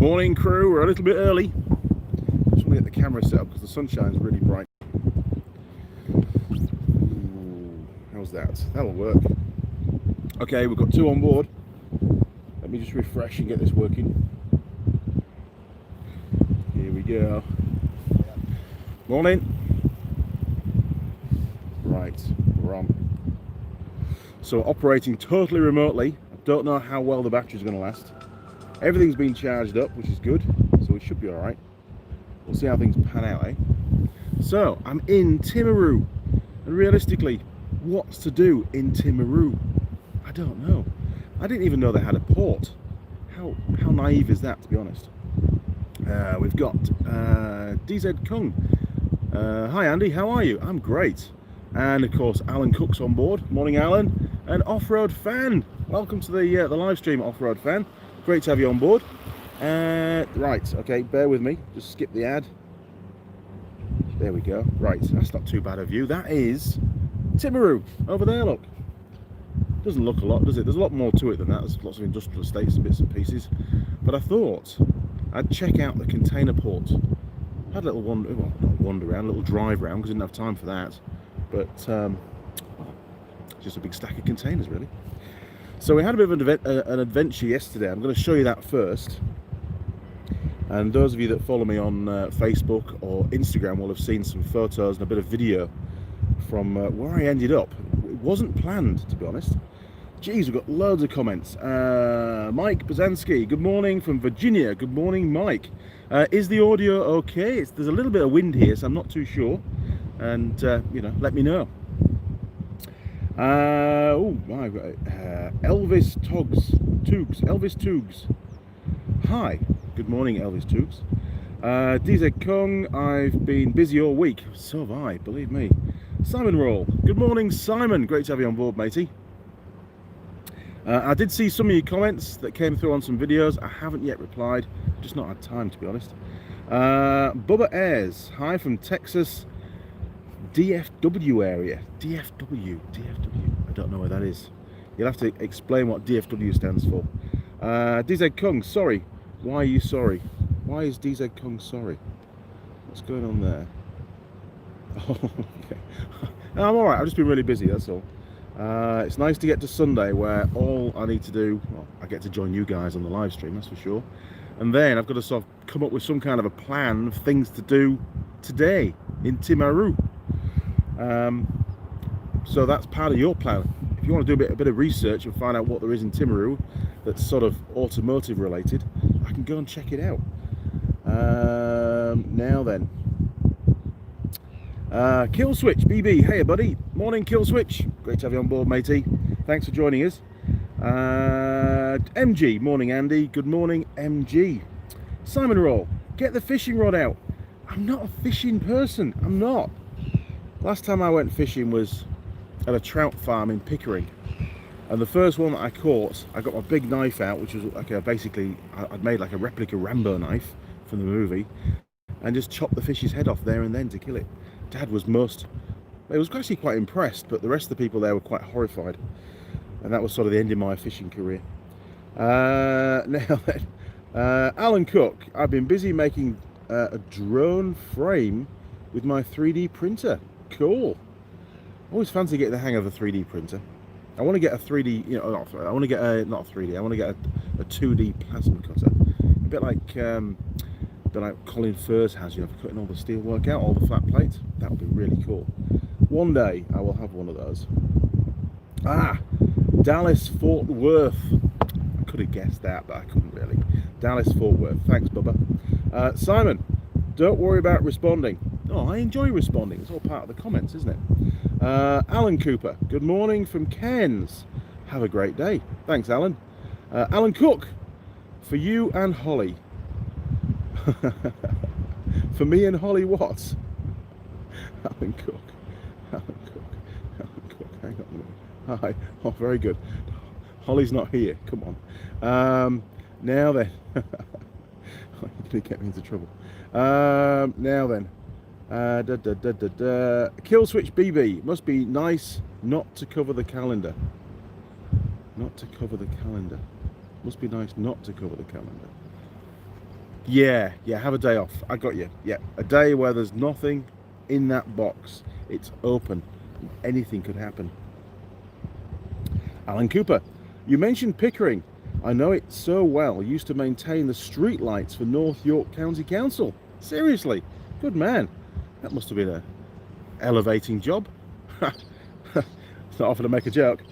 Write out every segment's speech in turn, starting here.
Morning crew, we're a little bit early. Just want to get the camera set up because the sunshine's really bright. Ooh, how's that? That'll work. Okay, we've got 2 on board. Let me just refresh and get this working. Here we go. Morning. Right, we're on. So operating totally remotely. I don't know how well the battery's going to last. Everything's been charged up, which is good, so it should be alright. We'll see how things pan out, eh? So, I'm in Timaru, and realistically, what's to do in Timaru? I don't know. I didn't even know they had a port. How naive is that, to be honest? We've got DZ Kung. Hi Andy, how are you? I'm great. And of course, Alan Cook's on board. Morning, Alan. And Off-Road Fan. Welcome to the live stream, Off-Road Fan. Great to have you on board. Right, okay, bear with me. Just skip the ad. There we go. Right, that's not too bad a view. That is Timaru over there, look. Doesn't look a lot, does it? There's a lot more to it than that. There's lots of industrial estates and bits and pieces. But I thought I'd check out the container port. Had a little wander, well, not wander around, a little drive around because I didn't have time for that. But just a big stack of containers, really. So we had a bit of an adventure yesterday. I'm going to show you that first. And those of you that follow me on Facebook or Instagram will have seen some photos and a bit of video from where I ended up. It wasn't planned, to be honest. Geez, we've got loads of comments. Mike Bazanski, good morning from Virginia. Good morning, Mike. Is the audio okay? There's a little bit of wind here, so I'm not too sure. And, you know, let me know. Elvis Toogs. Hi, good morning, Elvis Toogs. DZ Kung, I've been busy all week. So have I, believe me. Simon Roll, good morning, Simon. Great to have you on board, matey. I did see some of your comments that came through on some videos. I haven't yet replied, just not had time, to be honest. Bubba Ayres, hi from Texas. DFW area. DFW. I don't know where that is. You'll have to explain what DFW stands for. DZ Kung, sorry. Why are you sorry? Why is DZ Kung sorry? What's going on there? Oh, okay. I'm alright, I've just been really busy, that's all. It's nice to get to Sunday where all I need to do, well, I get to join you guys on the live stream, that's for sure. And then I've got to sort of come up with some kind of a plan of things to do today in Timaru. So that's part of your plan. If you want to do a bit of research and find out what there is in Timaru that's sort of automotive related, I can go and check it out. Now then, Kill Switch BB, hey buddy, morning Kill Switch, great to have you on board, matey. Thanks for joining us. MG, morning Andy, good morning MG. Simon Roll, get the fishing rod out. I'm not a fishing person, I'm not. Last time I went fishing was at a trout farm in Pickering, and the first one that I caught, I got my big knife out, which was like basically I'd made like a replica Rambo knife from the movie, and just chopped the fish's head off there and then to kill it. Dad was actually quite impressed, but the rest of the people there were quite horrified, and that was sort of the end of my fishing career. Now then, Alan Cook, I've been busy making a drone frame with my 3D printer. Cool. Always fancy getting the hang of a 3D printer. I want to get a 3D, you know, I want to get not a 3D, I want to get a 2D plasma cutter. A bit like Colin Firth has, you know, for cutting all the steel work out, all the flat plates. That would be really cool. One day I will have one of those. Dallas Fort Worth. I could have guessed that, but I couldn't really. Dallas Fort Worth. Thanks, Bubba. Simon, don't worry about responding. Oh, I enjoy responding. It's all part of the comments, isn't it? Alan Cooper, good morning from Cairns. Have a great day. Thanks, Alan. Alan Cook, for you and Holly. For me and Holly what? Alan Cook. Hang on a minute. Hi. Oh, very good. Holly's not here. Come on. Now then. You're going to get me into trouble. Now then. Kill Switch BB. Must be nice not to cover the calendar. Not to cover the calendar. Must be nice not to cover the calendar. Yeah, have a day off. I got you. Yeah, a day where there's nothing in that box. It's open. Anything could happen. Alan Cooper, you mentioned Pickering. I know it so well. Used to maintain the street lights for North York County Council. Seriously, good man. That must have been a elevating job. It's not often to make a joke.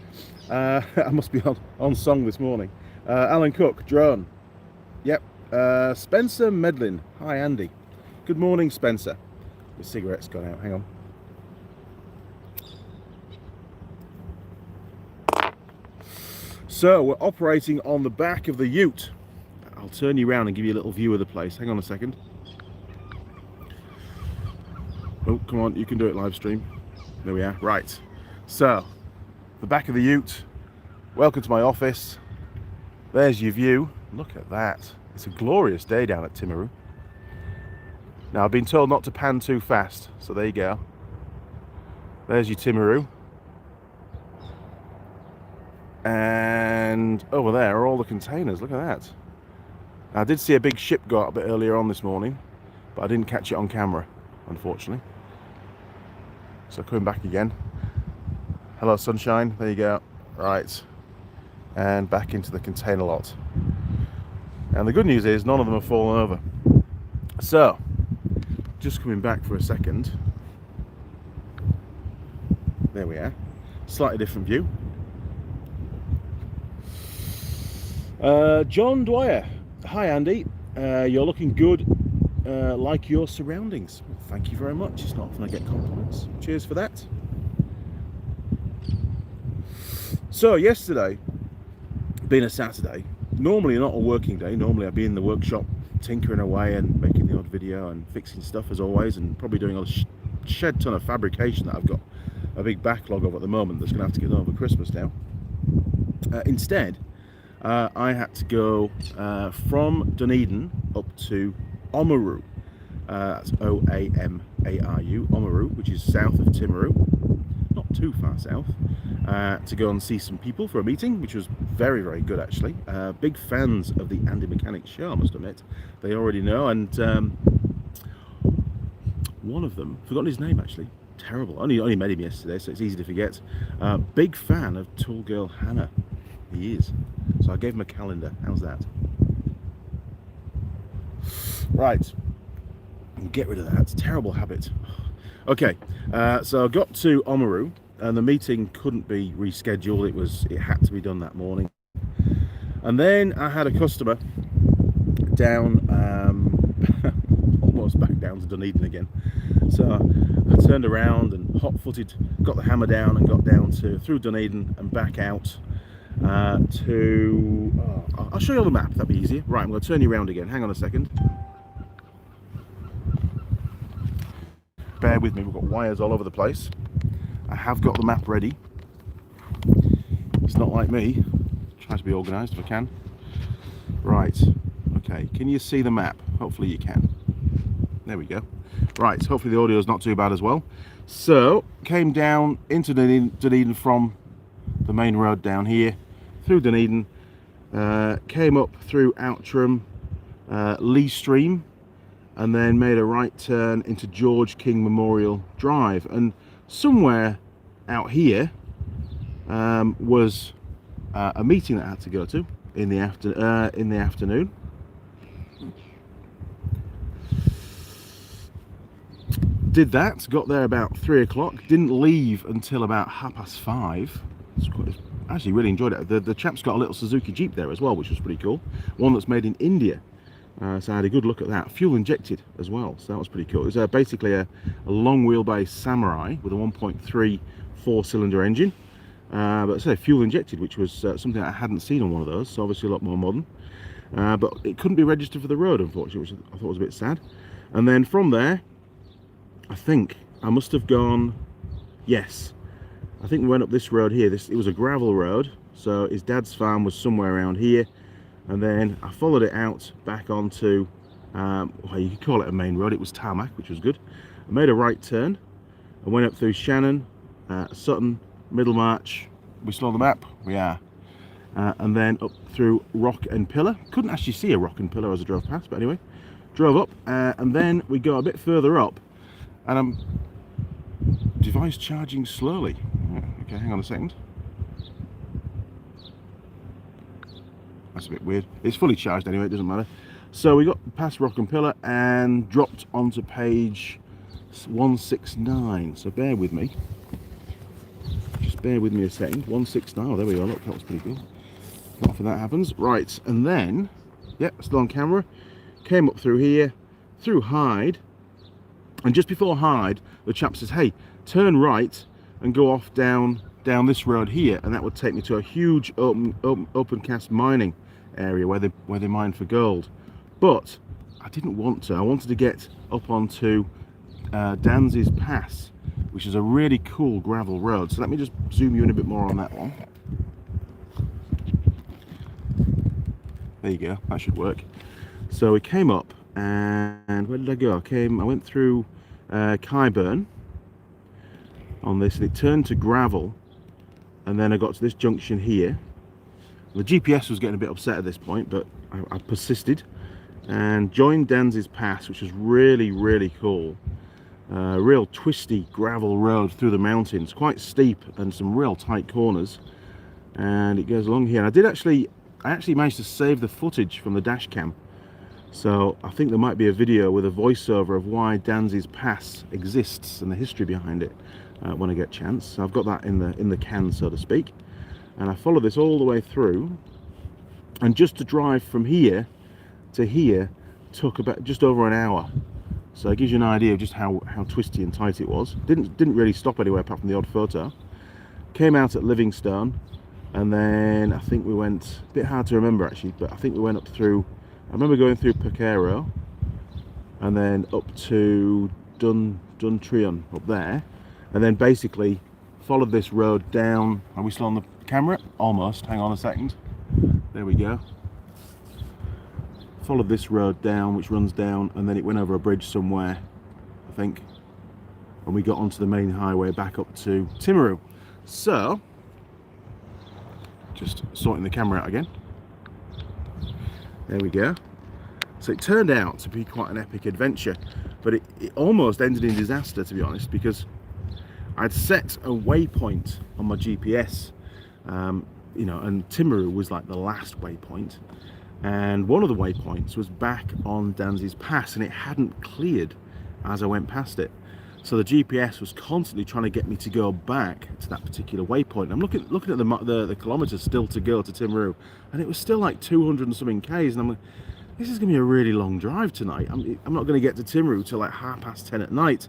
I must be on song this morning. Alan Cook, drone. Yep. Spencer Medlin. Hi, Andy. Good morning, Spencer. The cigarette's gone out. Hang on. So we're operating on the back of the ute. I'll turn you around and give you a little view of the place. Hang on a second. Oh, come on, you can do it live stream. There we are. Right. So, the back of the ute. Welcome to my office. There's your view. Look at that. It's a glorious day down at Timaru. Now, I've been told not to pan too fast, so there you go. There's your Timaru. And over there are all the containers. Look at that. I did see a big ship go out a bit earlier on this morning, but I didn't catch it on camera, unfortunately. So coming back again. Hello, sunshine. There you go. Right. And back into the container lot. And the good news is none of them have fallen over. So, just coming back for a second. There we are. Slightly different view. John Dwyer. Hi, Andy. You're looking good, like your surroundings. Well, thank you very much. It's not often I get compliments. Cheers for that. So, yesterday, being a Saturday, normally not a working day. Normally I'd be in the workshop tinkering away and making the odd video and fixing stuff as always, and probably doing a shed ton of fabrication that I've got a big backlog of at the moment that's going to have to get done over Christmas now. Instead, I had to go from Dunedin up to Oamaru. That's O-A-M-A-R-U, Oamaru, which is south of Timaru, not too far south, to go and see some people for a meeting, which was very, very good actually. Big fans of the Andy Mechanics show, I must admit. They already know, and one of them, forgotten his name actually, terrible, only met him yesterday, so it's easy to forget. Big fan of Tool Girl Hannah. He is. So I gave him a calendar. How's that? Right. Get rid of that. It's a terrible habit. Okay. So I got to Oamaru, and the meeting couldn't be rescheduled. It had to be done that morning. And then I had a customer down, almost back down to Dunedin again. So I turned around and hot-footed, got the hammer down and got down through Dunedin and back out. I'll show you on the map, that'd be easier. Right, I'm going to turn you around again. Hang on a second. Bear with me, we've got wires all over the place. I have got the map ready. It's not like me. Try to be organised if I can. Right, okay, can you see the map? Hopefully you can. There we go. Right, hopefully the audio is not too bad as well. So, came down into Dunedin from the main road down here, through Dunedin, came up through Outram, Livestream, and then made a right turn into George King Memorial Drive. And somewhere out here was a meeting that I had to go to in the afternoon. Did that, got there about 3 o'clock, didn't leave until about 5:30. I actually really enjoyed it. The chap's got a little Suzuki Jeep there as well, which was pretty cool. One that's made in India. So I had a good look at that. Fuel injected as well, so that was pretty cool. It was basically a long wheelbase Samurai with a 1.3 4-cylinder engine. But I say fuel injected, which was something I hadn't seen on one of those, so obviously a lot more modern. But it couldn't be registered for the road, unfortunately, which I thought was a bit sad. And then from there, I think I must have gone, yes, I think we went up this road here. It was a gravel road, so his dad's farm was somewhere around here. And then I followed it out back onto, well, you could call it a main road. It was tarmac, which was good. I made a right turn. I went up through Shannon, Sutton, Middlemarch. We still on the map? We are. and then up through Rock and Pillar. Couldn't actually see a Rock and Pillar as I drove past, but anyway, drove up, and then we go a bit further up, and device charging slowly. Okay, hang on a second. That's a bit weird. It's fully charged anyway, it doesn't matter. So we got past Rock and Pillar and dropped onto page 169. So bear with me. Just bear with me a second. 169. Oh, there we go. Look, that was pretty good. Often that happens. Right, and then, yep, still on camera. Came up through here, through Hyde, and just before Hyde, the chap says, "Hey, turn right and go off down this road here," and that would take me to a huge open cast mining area where they mine for gold. But I didn't want to. I wanted to get up onto Danzi's Pass, which is a really cool gravel road. So let me just zoom you in a bit more on that one. There you go, that should work. So we came up, and where did I go? I went through Kyburn on this, and it turned to gravel, and then I got to this junction here. The GPS was getting a bit upset at this point, but I persisted and joined Danzi's Pass, which is really, really cool. Real twisty gravel road through the mountains, quite steep and some real tight corners, and it goes along here. And I actually managed to save the footage from the dash cam, so I think there might be a video with a voiceover of why Danzi's Pass exists and the history behind it when I get a chance. So I've got that in the can, so to speak, and I followed this all the way through, and just to drive from here to here took about just over an hour. So it gives you an idea of just how twisty and tight it was. Didn't really stop anywhere apart from the odd photo. Came out at Livingstone, and then I think we went, a bit hard to remember actually, but I think we went up through, I remember going through Pacero, and then up to Duntrion up there, and then basically followed this road down. Are we still on the camera? Almost, hang on a second. There we go. Followed this road down, which runs down, and then it went over a bridge somewhere, I think, and we got onto the main highway back up to Timaru. So, just sorting the camera out again. There we go. So it turned out to be quite an epic adventure, but it almost ended in disaster, to be honest, because I'd set a waypoint on my GPS, you know, and Timaru was like the last waypoint. And one of the waypoints was back on Danzi's Pass, and it hadn't cleared as I went past it. So the GPS was constantly trying to get me to go back to that particular waypoint. I'm looking at the kilometers still to go to Timaru, and it was still like 200 and something Ks, and I'm like, this is going to be a really long drive tonight. I'm not going to get to Timaru till like 10:30 at night.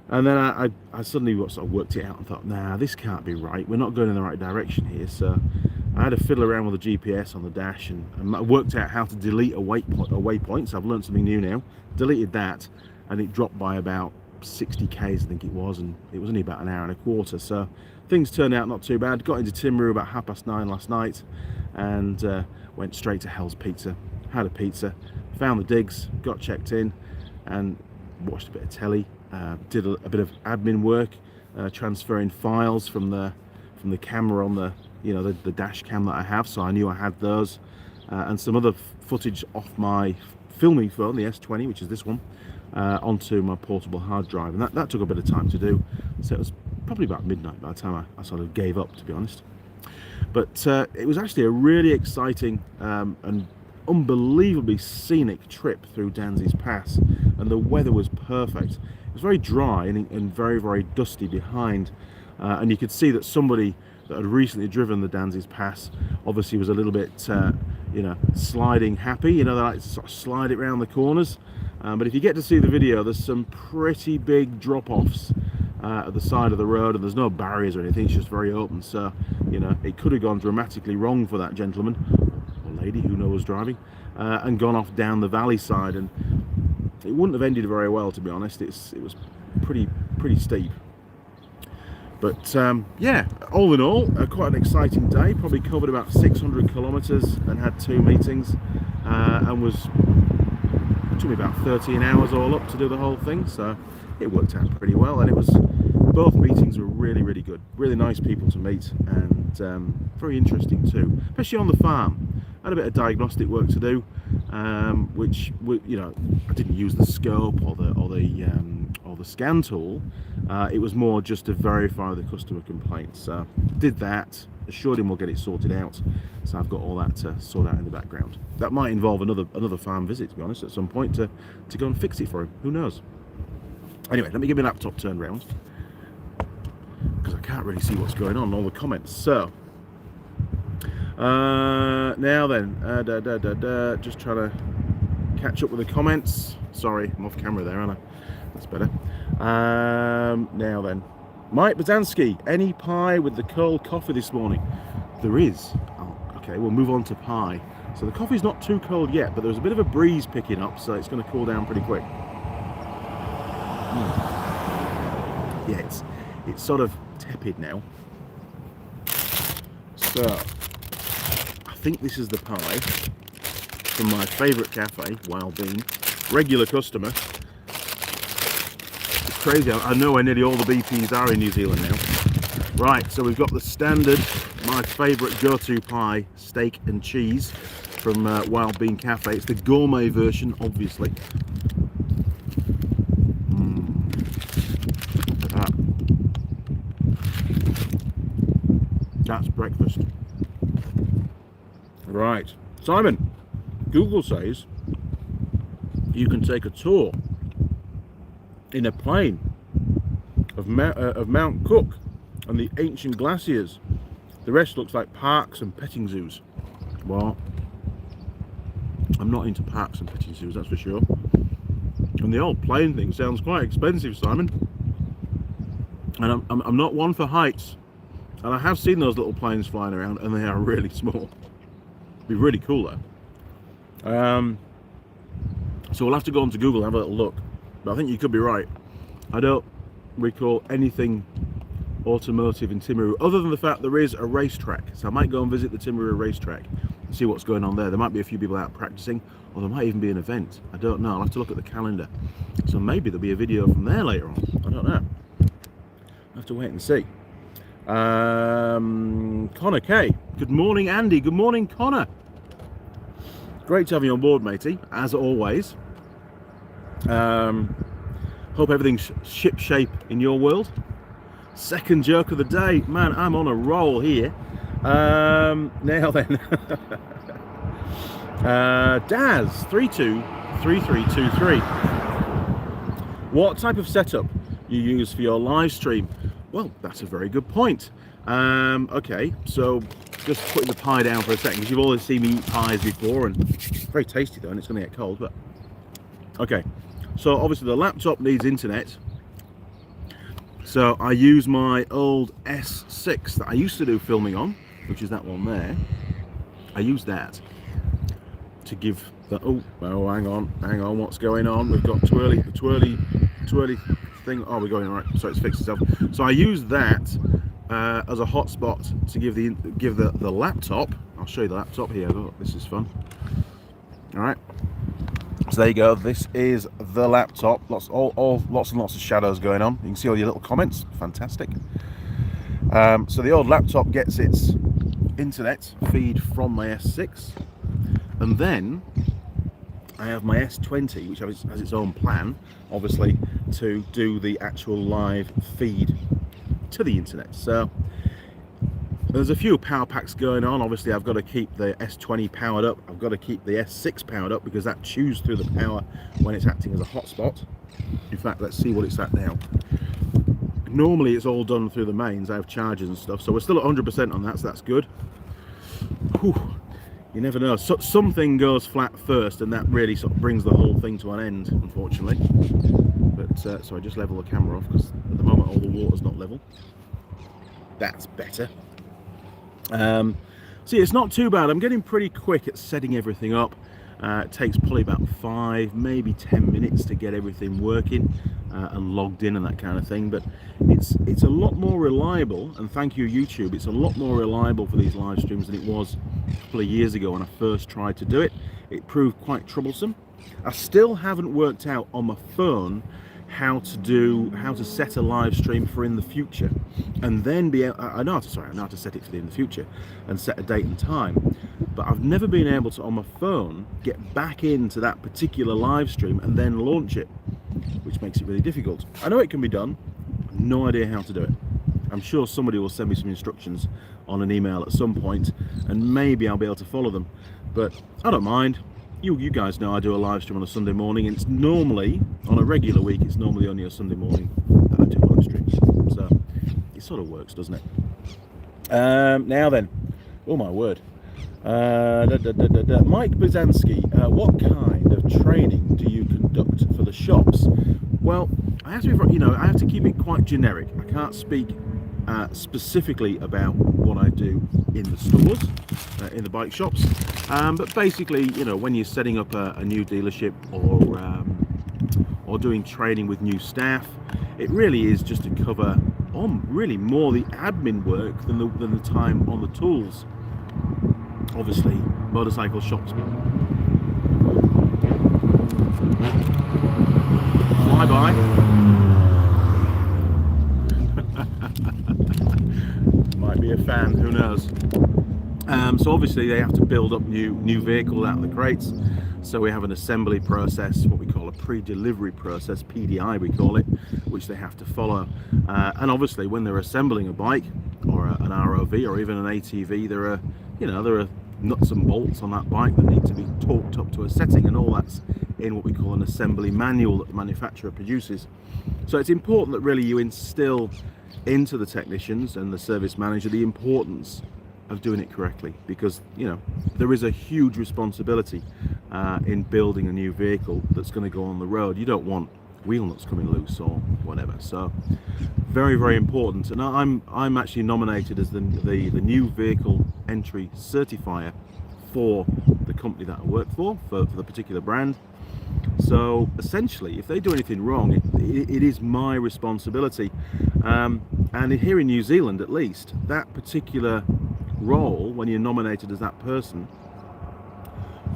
And then I suddenly sort of worked it out and thought, nah, this can't be right. We're not going in the right direction here. So I had to fiddle around with the GPS on the dash, and I worked out how to delete a waypoint. So I've learned something new now. Deleted that, and it dropped by about 60 Ks, I think it was, and it was only about an hour and a quarter. So things turned out not too bad. Got into Timaru about 9:30 last night, and went straight to Hell's Pizza. Had a pizza, found the digs, got checked in, and watched a bit of telly. Did a bit of admin work, transferring files from the camera on the dash cam that I have, so I knew I had those, and some other footage off my filming phone, the S20, which is this one, onto my portable hard drive, and that took a bit of time to do. So it was probably about midnight by the time I sort of gave up, to be honest. But it was actually a really exciting and unbelievably scenic trip through Danzi's Pass, and the weather was perfect. It was very dry and very, very dusty behind, and you could see that somebody that had recently driven the Danzi's Pass obviously was a little bit sliding happy. You know, they like to sort of slide it around the corners, but if you get to see the video, there's some pretty big drop-offs at the side of the road, and there's no barriers or anything. It's just very open, so you know, it could have gone dramatically wrong for that gentleman or lady, who knows, driving, and gone off down the valley side, and it wouldn't have ended very well, to be honest. It was pretty steep. But yeah, all in all, quite an exciting day. Probably covered about 600 kilometers and had 2 meetings, and it took me about 13 hours all up to do the whole thing, so it worked out pretty well. And both meetings were really, really good. Really nice people to meet, and very interesting too, especially on the farm. I had a bit of diagnostic work to do, which you know, I didn't use the scope or the scan tool. It was more just to verify the customer complaints. So did that, assured him we'll get it sorted out. So I've got all that to sort out in the background. That might involve another farm visit, to be honest, at some point to go and fix it for him. Who knows? Anyway, let me get my laptop turned round, because I can't really see what's going on in all the comments. So now then, just trying to catch up with the comments. Sorry, I'm off camera there, aren't I? That's better. Now then, Mike Bazansky, any pie with the cold coffee this morning? There is. Oh, okay, we'll move on to pie. So the coffee's not too cold yet, but there's a bit of a breeze picking up, so it's going to cool down pretty quick. Yeah, it's sort of tepid now. So I think this is the pie from my favourite cafe, Wild Bean, regular customer. It's crazy. I know where nearly all the BPs are in New Zealand now. Right, so we've got the standard, my favourite go-to pie, steak and cheese from Wild Bean Cafe. It's the gourmet version, obviously. Look at that. That's breakfast. Right, Simon, Google says you can take a tour in a plane of Mount Cook and the ancient glaciers. The rest looks like parks and petting zoos. Well, I'm not into parks and petting zoos, that's for sure. And the old plane thing sounds quite expensive, Simon. And I'm not one for heights. And I have seen those little planes flying around, and they are really small. Be really cool though. So we'll have to go onto Google and have a little look. But I think you could be right. I don't recall anything automotive in Timaru, other than the fact there is a racetrack. So I might go and visit the Timaru racetrack and see what's going on there. There might be a few people out practicing, or there might even be an event. I don't know. I'll have to look at the calendar. So maybe there'll be a video from there later on. I don't know. I'll have to wait and see. Connor K. Good morning, Andy. Good morning, Connor. Great to have you on board, matey, as always. Hope everything's ship shape in your world. Second joke of the day. Man, I'm on a roll here. Now then. Daz 323323. What type of setup you use for your live stream? Well, that's a very good point. Okay, so just putting the pie down for a second, because you've always seen me eat pies before, and it's very tasty though, and it's going to get cold. But okay, so obviously the laptop needs internet. So I use my old S6 that I used to do filming on, which is that one there. I use that to give the oh hang on, what's going on? We've got twirly thing. Oh, we're going all right. So it's fixed itself. So I use that as a hotspot to give the laptop. I'll show you the laptop here. Oh, this is fun. All right. So there you go. This is the laptop. Lots and lots of shadows going on. You can see all your little comments. Fantastic. So the old laptop gets its internet feed from my S6, and then I have my S20, which has its own plan, obviously, to do the actual live feed to the internet. So there's a few power packs going on. Obviously, I've got to keep the S20 powered up. I've got to keep the S6 powered up, because that chews through the power when it's acting as a hotspot. In fact, let's see what it's at now. Normally, it's all done through the mains. I have chargers and stuff, so we're still at 100% on that, so that's good. Whew. You never know. So, something goes flat first, and that really sort of brings the whole thing to an end, unfortunately. But so I just level the camera off, because at the moment all the water's not level. That's better. See, it's not too bad. I'm getting pretty quick at setting everything up. It takes probably about 5, maybe 10 minutes to get everything working and logged in and that kind of thing. But it's a lot more reliable, and thank you YouTube, it's a lot more reliable for these live streams than it was a couple of years ago when I first tried to do it. It proved quite troublesome. I still haven't worked out on my phone how to set a live stream for in the future, and then I know how to set it for in the future and set a date and time, but I've never been able to on my phone get back into that particular live stream and then launch it, which makes it really difficult. I know it can be done, no idea how to do it. I'm sure somebody will send me some instructions on an email at some point, and maybe I'll be able to follow them, but I don't mind. You guys know I do a live stream on a Sunday morning. It's normally, on a regular week, it's normally only a Sunday morning that I do live streams. So it sort of works, doesn't it? Now then, oh my word. Mike Bizanski, what kind of training do you conduct for the shops? Well, I have to keep it quite generic. I can't speak specifically about what I do in the stores, in the bike shops, but basically, when you're setting up a new dealership or doing training with new staff, it really is just to cover really more the admin work than the time on the tools. Obviously, motorcycle shops fly by. Might be a fan, who knows. So obviously they have to build up new vehicles out of the crates, so we have an assembly process, what we call a pre-delivery process, PDI we call it, which they have to follow, and obviously when they're assembling a bike or an ROV or even an ATV, there are nuts and bolts on that bike that need to be torqued up to a setting, and all that's in what we call an assembly manual that the manufacturer produces. So it's important that really you instill into the technicians and the service manager the importance of doing it correctly, because there is a huge responsibility in building a new vehicle that's going to go on the road. You don't want wheel nuts coming loose or whatever. So very, very important. And I'm actually nominated as the new vehicle entry certifier for the company that I work for the particular brand. So essentially, if they do anything wrong, it is my responsibility. And here in New Zealand, at least, that particular role, when you're nominated as that person,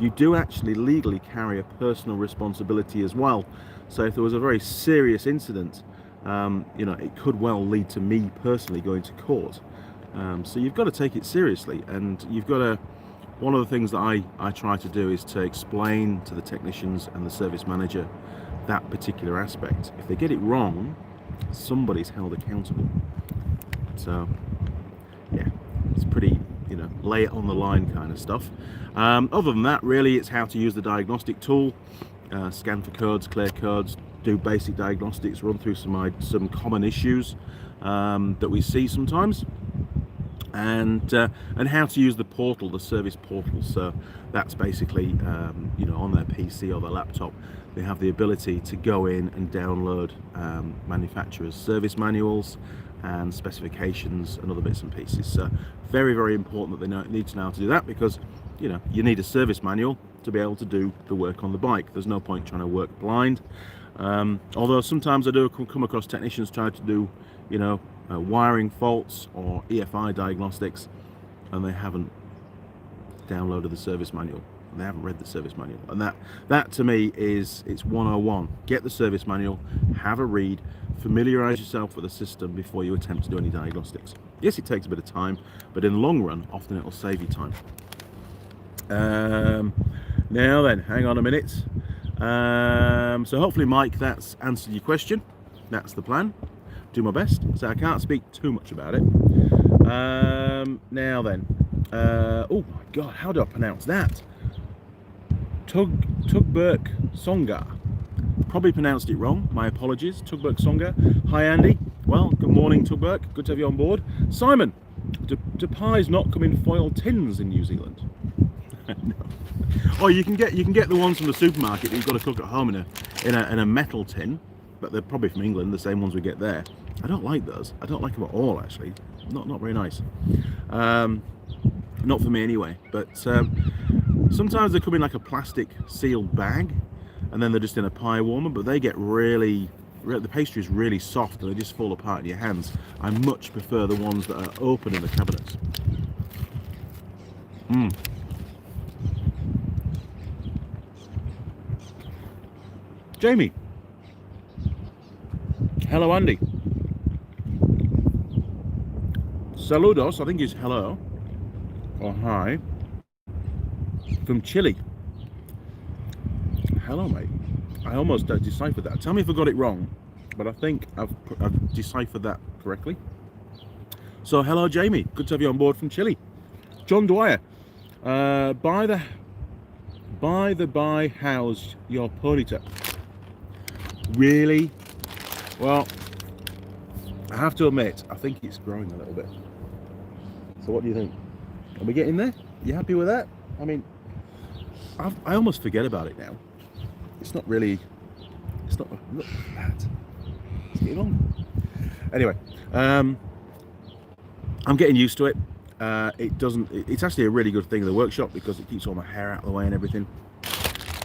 you do actually legally carry a personal responsibility as well. So if there was a very serious incident, it could well lead to me personally going to court. So you've got to take it seriously, and you've got to. One of the things that I try to do is to explain to the technicians and the service manager that particular aspect. If they get it wrong, somebody's held accountable. So yeah, it's pretty, lay it on the line kind of stuff. Other than that, really, it's how to use the diagnostic tool, scan for codes, clear codes, do basic diagnostics, run through some common issues that we see sometimes, and how to use the portal, the service portal. So that's basically, on their PC or their laptop, they have the ability to go in and download manufacturers' service manuals and specifications and other bits and pieces. So very, very important that they need to know how to do that, because you need a service manual to be able to do the work on the bike. There's no point trying to work blind. Although sometimes I do come across technicians trying to do wiring faults or EFI diagnostics, and they haven't downloaded the service manual, and they haven't read the service manual. And that to me it's 101. Get the service manual, have a read, familiarize yourself with the system before you attempt to do any diagnostics. Yes, it takes a bit of time, but in the long run, often it'll save you time. Now then, hang on a minute. So hopefully, Mike, that's answered your question. That's the plan. Do my best. So I can't speak too much about it. Now then, oh my God, how do I pronounce that? Tugberk Songa. Probably pronounced it wrong. My apologies. Tugberk Songa. Hi Andy. Well, good morning, Tugberk. Good to have you on board. Simon, do pies not come in foil tins in New Zealand? No. Oh, you can get the ones from the supermarket that you've got to cook at home in a metal tin, but they're probably from England, the same ones we get there. I don't like those. I don't like them at all, actually. Not very nice. Not for me anyway. But sometimes they come in like a plastic sealed bag, and then they're just in a pie warmer. But they get the pastry is really soft, and they just fall apart in your hands. I much prefer the ones that are open in the cabinets. Jamie, Hello, Andy. Saludos, I think is hello or hi from Chile. Hello, mate. I almost deciphered that. Tell me if I got it wrong, but I think I've deciphered that correctly. So, hello, Jamie. Good to have you on board from Chile. John Dwyer. By the by, how's your ponytail? Really? Well, I have to admit, I think it's growing a little bit. So what do you think? Are we getting there? You happy with that? I mean, I almost forget about it now. It's not really, it's not bad. It's getting on. Anyway, I'm getting used to it. It's actually a really good thing in the workshop because it keeps all my hair out of the way and everything.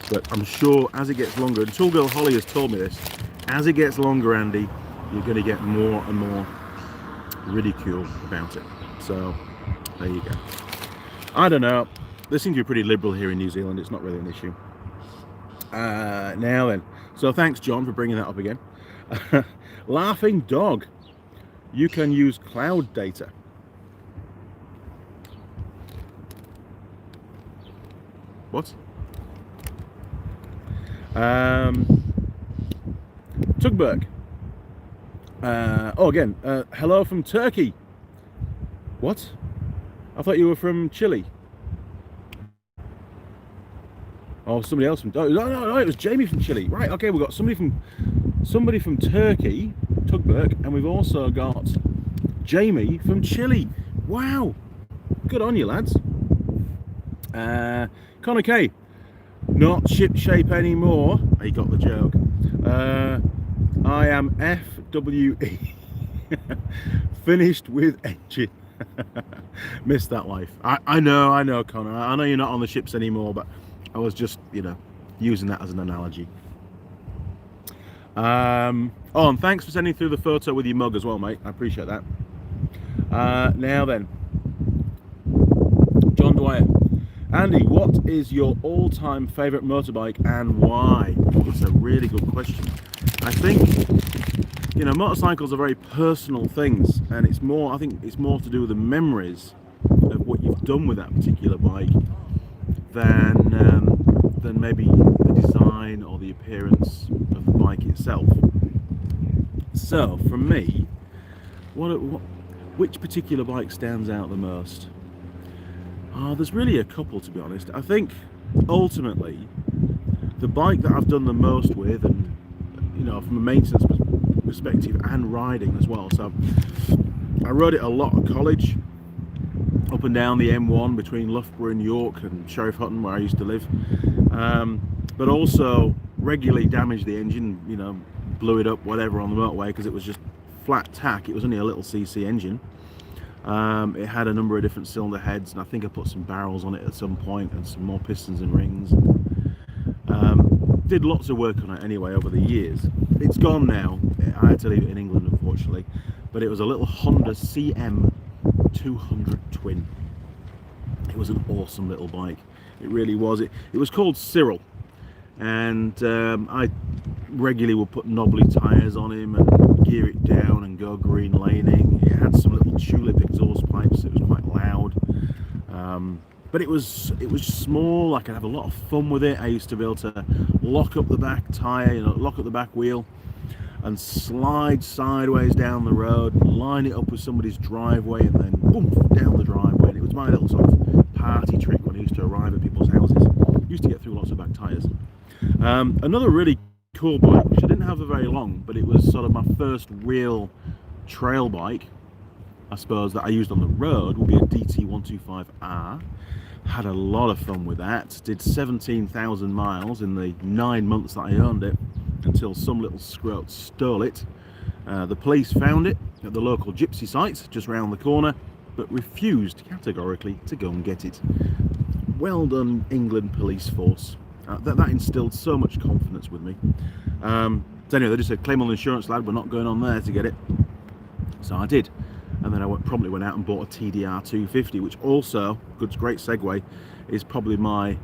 But I'm sure as it gets longer, and Tool Girl Holly has told me this, as it gets longer, Andy, you're going to get more and more ridicule about it. So there you go. I don't know. They seem to be pretty liberal here in New Zealand. It's not really an issue. Now then. So thanks, John, for bringing that up again. Laughing dog. You can use cloud data. What? Tugberg. Again, hello from Turkey. What? I thought you were from Chile. Oh, somebody else from... No, it was Jamie from Chile. Right, okay, we've got somebody from Turkey, Tugberg, and we've also got Jamie from Chile. Wow. Good on you, lads. Connor K. Not ship shape anymore. I got the joke. I am FWE. Finished with engine. Missed that life. I know, Connor. I know you're not on the ships anymore, but I was just, using that as an analogy. And thanks for sending through the photo with your mug as well, mate. I appreciate that. Now then, John Dwyer. Andy, what is your all-time favourite motorbike and why? It's a really good question. I think, motorcycles are very personal things, and I think it's more to do with the memories of what you've done with that particular bike than maybe the design or the appearance of the bike itself. So, for me, which particular bike stands out the most? There's really a couple, to be honest. I think ultimately the bike that I've done the most with, and from a maintenance perspective and riding as well. So I rode it a lot at college, up and down the M1 between Loughborough and York and Sheriff Hutton, where I used to live. But also regularly damaged the engine, blew it up, whatever, on the motorway because it was just flat tack. It was only a little CC engine. It had a number of different cylinder heads, and I think I put some barrels on it at some point and some more pistons and rings. Did lots of work on it anyway over the years. It's gone now. I had to leave it in England, unfortunately, but it was a little Honda CM 200 twin. It was an awesome little bike. It really was. It was called Cyril, and I regularly would put knobbly tyres on him and gear it down and go green laning. It had some little tulip exhaust pipes. It was quite loud, but it was small. I could have a lot of fun with it. I used to be able to lock up the back tyre, lock up the back wheel and slide sideways down the road, line it up with somebody's driveway, and then boom, down the driveway. And it was my little sort of party trick when I used to arrive at people's houses. Used to get through lots of back tyres. Another really cool bike, which I didn't have for very long, but it was sort of my first real trail bike, I suppose, that I used on the road, would be a DT125R. Had a lot of fun with that. Did 17,000 miles in the 9 months that I owned it, until some little scrote stole it. The police found it at the local gypsy site just round the corner, but refused categorically to go and get it. Well done, England police force. That instilled so much confidence with me. So anyway, they just said, claim on the insurance, lad, we're not going on there to get it. So I did. And then I promptly went out and bought a TDR 250, which also, great segue, is probably my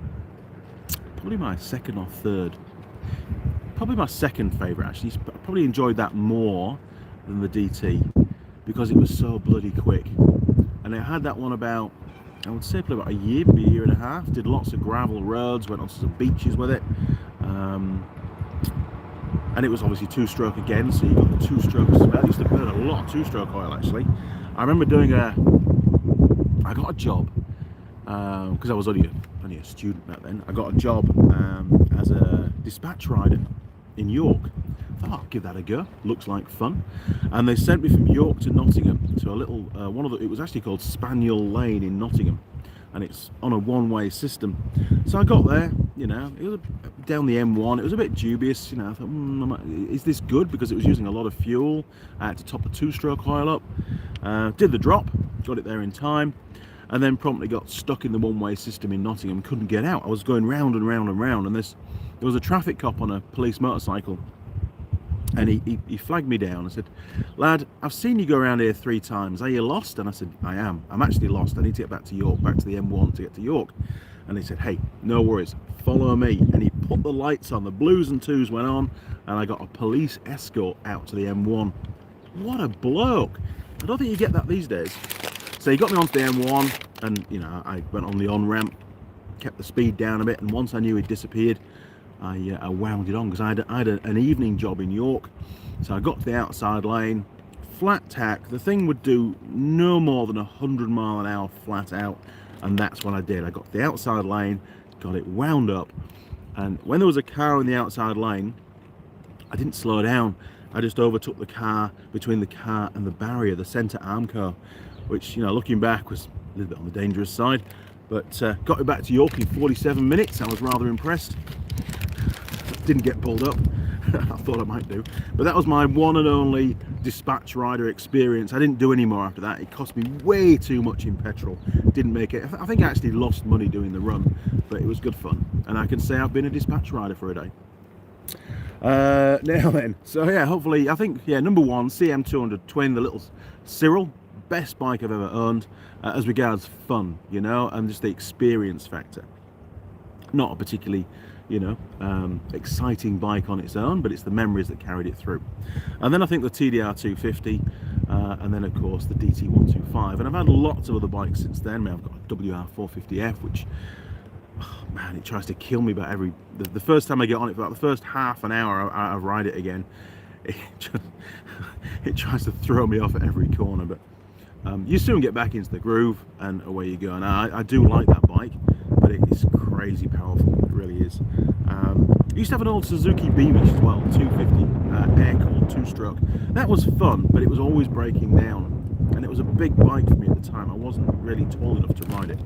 second or third probably my second favourite actually. I probably enjoyed that more than the DT because it was so bloody quick. And I had that one about, I would say probably about a year, maybe a year and a half. Did lots of gravel roads, went onto some beaches with it. And it was obviously two-stroke again, so you got the two-stroke smell. I used to burn a lot of two-stroke oil actually. I remember doing I got a job because I was only a student back then. I got a job as a dispatch rider in York. I thought, I'll give that a go. Looks like fun. And they sent me from York to Nottingham to a little it was actually called Spaniel Lane in Nottingham, and it's on a one-way system. So I got there, you know, it was down the M1. It was a bit dubious, you know. I thought, is this good? Because it was using a lot of fuel. I had to top the two-stroke oil up. Did the drop, got it there in time, and then promptly got stuck in the one-way system in Nottingham. Couldn't get out. I was going round and round and round, and there was a traffic cop on a police motorcycle, and he flagged me down and said, "Lad, I've seen you go around here 3 times. Are you lost?" And I said, "I am. I'm actually lost. I need to get back to York, back to the M1 to get to York." And he said, "Hey, no worries, follow me." And he put the lights on, the blues and twos went on, and I got a police escort out to the M1. What a bloke. I don't think you get that these days. So he got me onto the M1, and you know, I went on the on-ramp, kept the speed down a bit, and once I knew he'd disappeared, I wound it on, because I had an evening job in York. So I got to the outside lane, flat tack. The thing would do no more than 100 mile an hour flat out, and that's what I did. I got to the outside lane, got it wound up, and when there was a car in the outside lane, I didn't slow down. I just overtook the car between the car and the barrier, the centre armco, which, you know, looking back was a little bit on the dangerous side, but got it back to York in 47 minutes. I was rather impressed. Didn't get pulled up. I thought I might do, but that was my one and only dispatch rider experience. I didn't do any more after that. It cost me way too much in petrol. Didn't make it. I think I actually lost money doing the run, but it was good fun, and I can say I've been a dispatch rider for a day. Now then, so yeah, hopefully, I think, yeah, number 1, CM200 Twin, the little Cyril, best bike I've ever owned, as regards fun, you know, and just the experience factor. Not a particularly, you know, exciting bike on its own, but it's the memories that carried it through. And then I think the TDR 250, and then of course the DT 125, and I've had lots of other bikes since then. I mean, I've got a WR 450F, which, oh man, it tries to kill me about the first time I get on it. For about the first half an hour I ride it again, it tries to throw me off at every corner, but you soon get back into the groove and away you go. And I do like that bike, but it is crazy powerful. It really is. I used to have an old Suzuki Beamish as well, 250 air-cooled 2-stroke. That was fun, but it was always breaking down, and it was a big bike for me at the time. I wasn't really tall enough to ride it.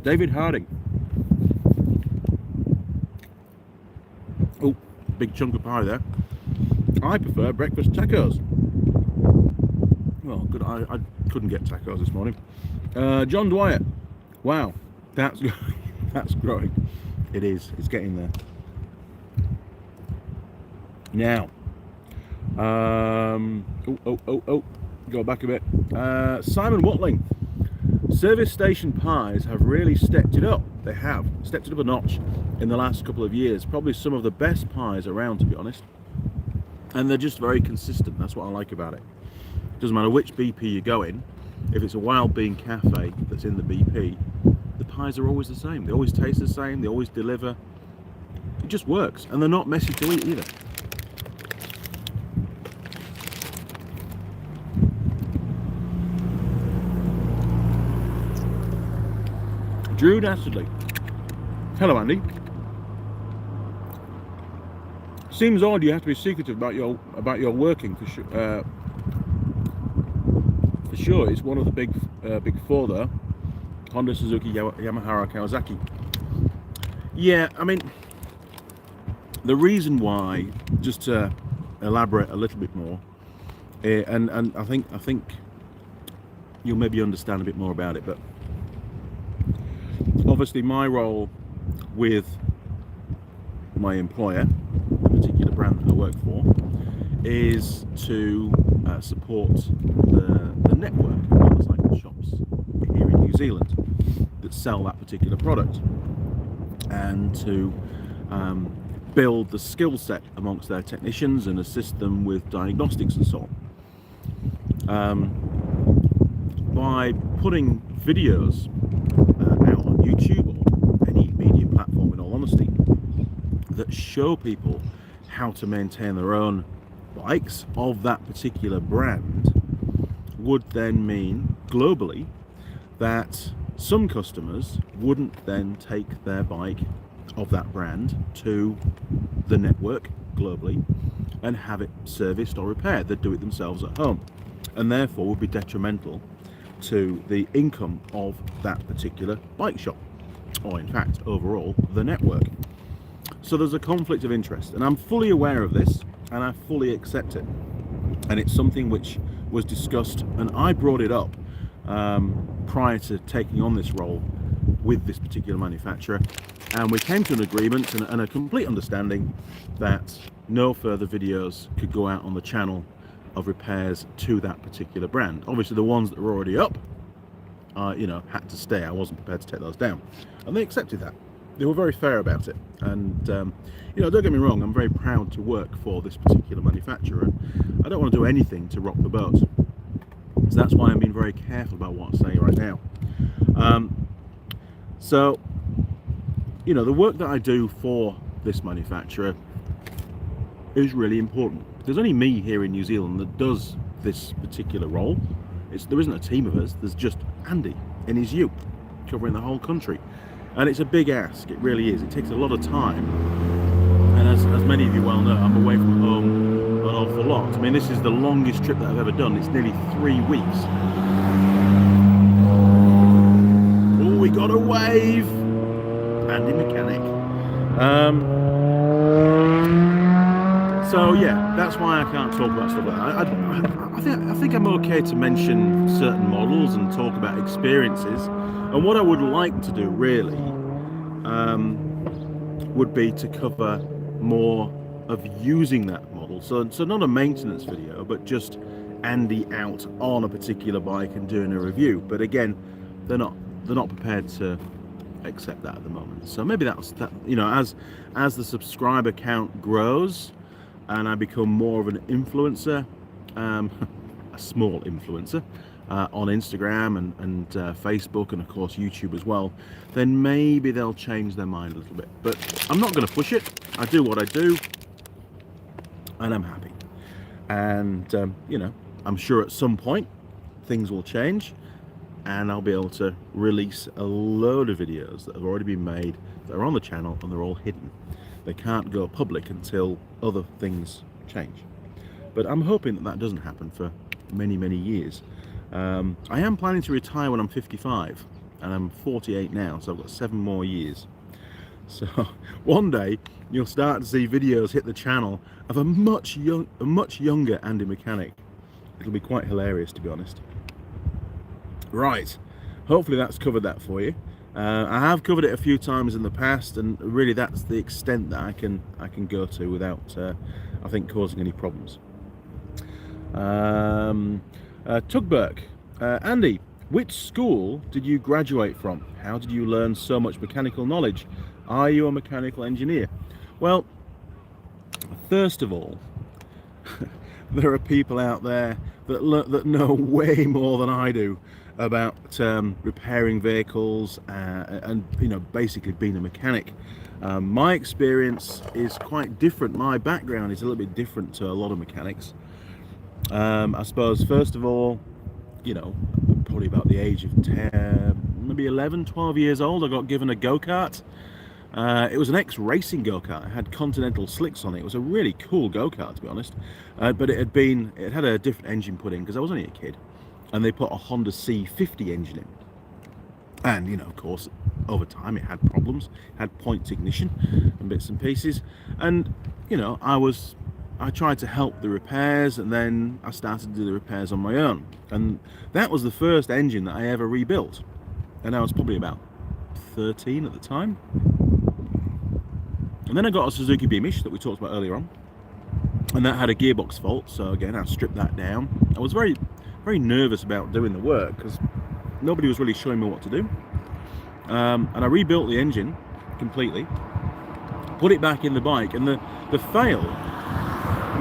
David Harding. Oh, big chunk of pie there. I prefer breakfast tacos. Well, good. I couldn't get tacos this morning. John Dwyer. Wow, that's that's growing. It is. It's getting there. Now, go back a bit. Simon Watling. Service station pies have really stepped it up. They have stepped it up a notch in the last couple of years. Probably some of the best pies around, to be honest. And they're just very consistent. That's what I like about it. Doesn't matter which BP you go in. If it's a Wild Bean Cafe that's in the BP, the pies are always the same. They always taste the same. They always deliver. It just works, and they're not messy to eat either. Drew Dastardly. Hello, Andy. Seems odd you have to be secretive about your working for sure. For sure, it's one of the big four though. Honda, Suzuki, Yamaha, Kawasaki. Yeah, I mean, the reason why, just to elaborate a little bit more, and I think you'll maybe understand a bit more about it, but obviously my role with my employer, the particular brand that I work for, is to support the network, Zealand that sell that particular product, and to build the skill set amongst their technicians and assist them with diagnostics and so on. By putting videos out on YouTube or any media platform, in all honesty, that show people how to maintain their own bikes of that particular brand, would then mean globally that some customers wouldn't then take their bike of that brand to the network globally and have it serviced or repaired. They'd do it themselves at home, and therefore would be detrimental to the income of that particular bike shop, or in fact overall the network. So there's a conflict of interest, and I'm fully aware of this, and I fully accept it, and it's something which was discussed, and I brought it up prior to taking on this role with this particular manufacturer, and we came to an agreement and a complete understanding that no further videos could go out on the channel of repairs to that particular brand. Obviously the ones that were already up had to stay. I wasn't prepared to take those down, and they accepted that. They were very fair about it, and don't get me wrong, I'm very proud to work for this particular manufacturer. I don't want to do anything to rock the boat, so that's why I'm being very careful about what I'm saying right now. So the work that I do for this manufacturer is really important. There's only me here in New Zealand that does this particular role. There isn't a team of us, there's just Andy in his ute covering the whole country, and it's a big ask. It really is. It takes a lot of time, and as many of you well know, I'm away from home an awful lot. I mean, this is the longest trip that I've ever done. It's nearly 3 weeks. Oh, we got a wave! Andy mechanic. So yeah, that's why I can't talk about stuff like that. I think I'm okay to mention certain models and talk about experiences. And what I would like to do really would be to cover more of using that model. So not a maintenance video, but just Andy out on a particular bike and doing a review. But again, they're not prepared to accept that at the moment. So maybe that's that. As the subscriber count grows and I become more of an influencer, a small influencer on Instagram and Facebook, and of course YouTube as well, then maybe they'll change their mind a little bit. But I'm not going to push it. I do what I do, and I'm happy. And I'm sure at some point things will change, and I'll be able to release a load of videos that have already been made, that are on the channel, and they're all hidden. They can't go public until other things change. But I'm hoping that doesn't happen for many, many years. I am planning to retire when I'm 55, and I'm 48 now, so I've got 7 more years. So one day you'll start to see videos hit the channel of a much younger Andy mechanic. It'll be quite hilarious, to be honest. Right, hopefully that's covered that for you. I have covered it a few times in the past, and really that's the extent that I can go to without I think causing any problems. Tugberg, Andy, which school did you graduate from? How did you learn so much mechanical knowledge? Are you a mechanical engineer? Well, first of all, there are people out there that know way more than I do about repairing vehicles and basically being a mechanic. My experience is quite different. My background is a little bit different to a lot of mechanics. I suppose first of all, probably about the age of 10, maybe 11, 12 years old, I got given a go-kart. It was an ex-racing go-kart. It had Continental slicks on it. It was a really cool go-kart, to be honest. But it had a different engine put in because I was only a kid. And they put a Honda C50 engine in. And, of course, over time it had problems. It had points ignition and bits and pieces. And, I tried to help the repairs, and then I started to do the repairs on my own. And that was the first engine that I ever rebuilt. And I was probably about 13 at the time. And then I got a Suzuki Beamish that we talked about earlier on. And that had a gearbox fault. So again, I stripped that down. I was very, very nervous about doing the work because, nobody was really showing me what to do. And I rebuilt the engine completely, put it back in the bike, and the fail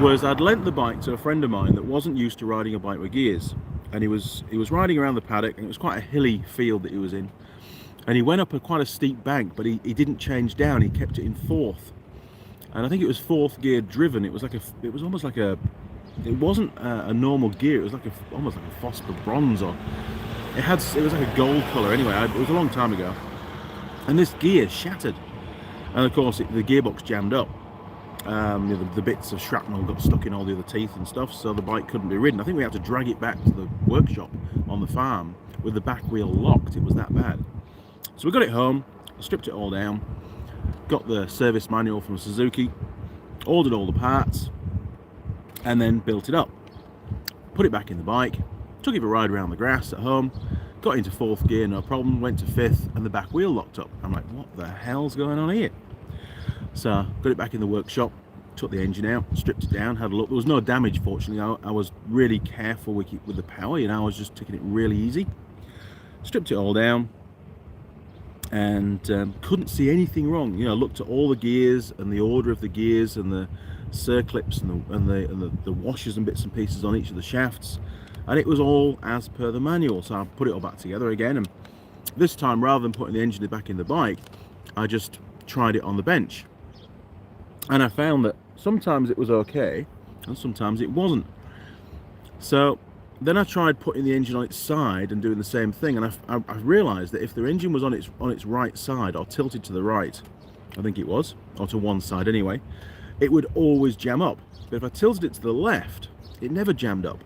was I'd lent the bike to a friend of mine that wasn't used to riding a bike with gears, and he was riding around the paddock, and it was quite a hilly field that he was in, and he went up quite a steep bank, but he didn't change down. He kept it in fourth, and I think it was fourth gear driven. It was almost like a, it wasn't a normal gear. It was like almost like a phosphor bronze, or it was like a gold color. Anyway, it was a long time ago, and this gear shattered, and of course the gearbox jammed up. The bits of shrapnel got stuck in all the other teeth and stuff, so the bike couldn't be ridden. I think we had to drag it back to the workshop on the farm with the back wheel locked. It was that bad. So we got it home, stripped it all down, got the service manual from Suzuki, ordered all the parts, and then built it up. Put it back in the bike, took it for a ride around the grass at home, got into fourth gear, no problem, went to fifth, and the back wheel locked up. I'm like, what the hell's going on here? So got it back in the workshop, took the engine out, stripped it down, had a look. There was no damage, fortunately. I was really careful with the power, I was just taking it really easy. Stripped it all down, and couldn't see anything wrong. Looked at all the gears and the order of the gears and the circlips and the washers and bits and pieces on each of the shafts, and it was all as per the manual. So I put it all back together again, and this time, rather than putting the engine back in the bike, I just tried it on the bench. And I found that sometimes it was okay and sometimes it wasn't. So then I tried putting the engine on its side and doing the same thing, and I realized that if the engine was on its right side, or tilted to the right, I think it was, or to one side anyway, it would always jam up. But if I tilted it to the left, it never jammed up.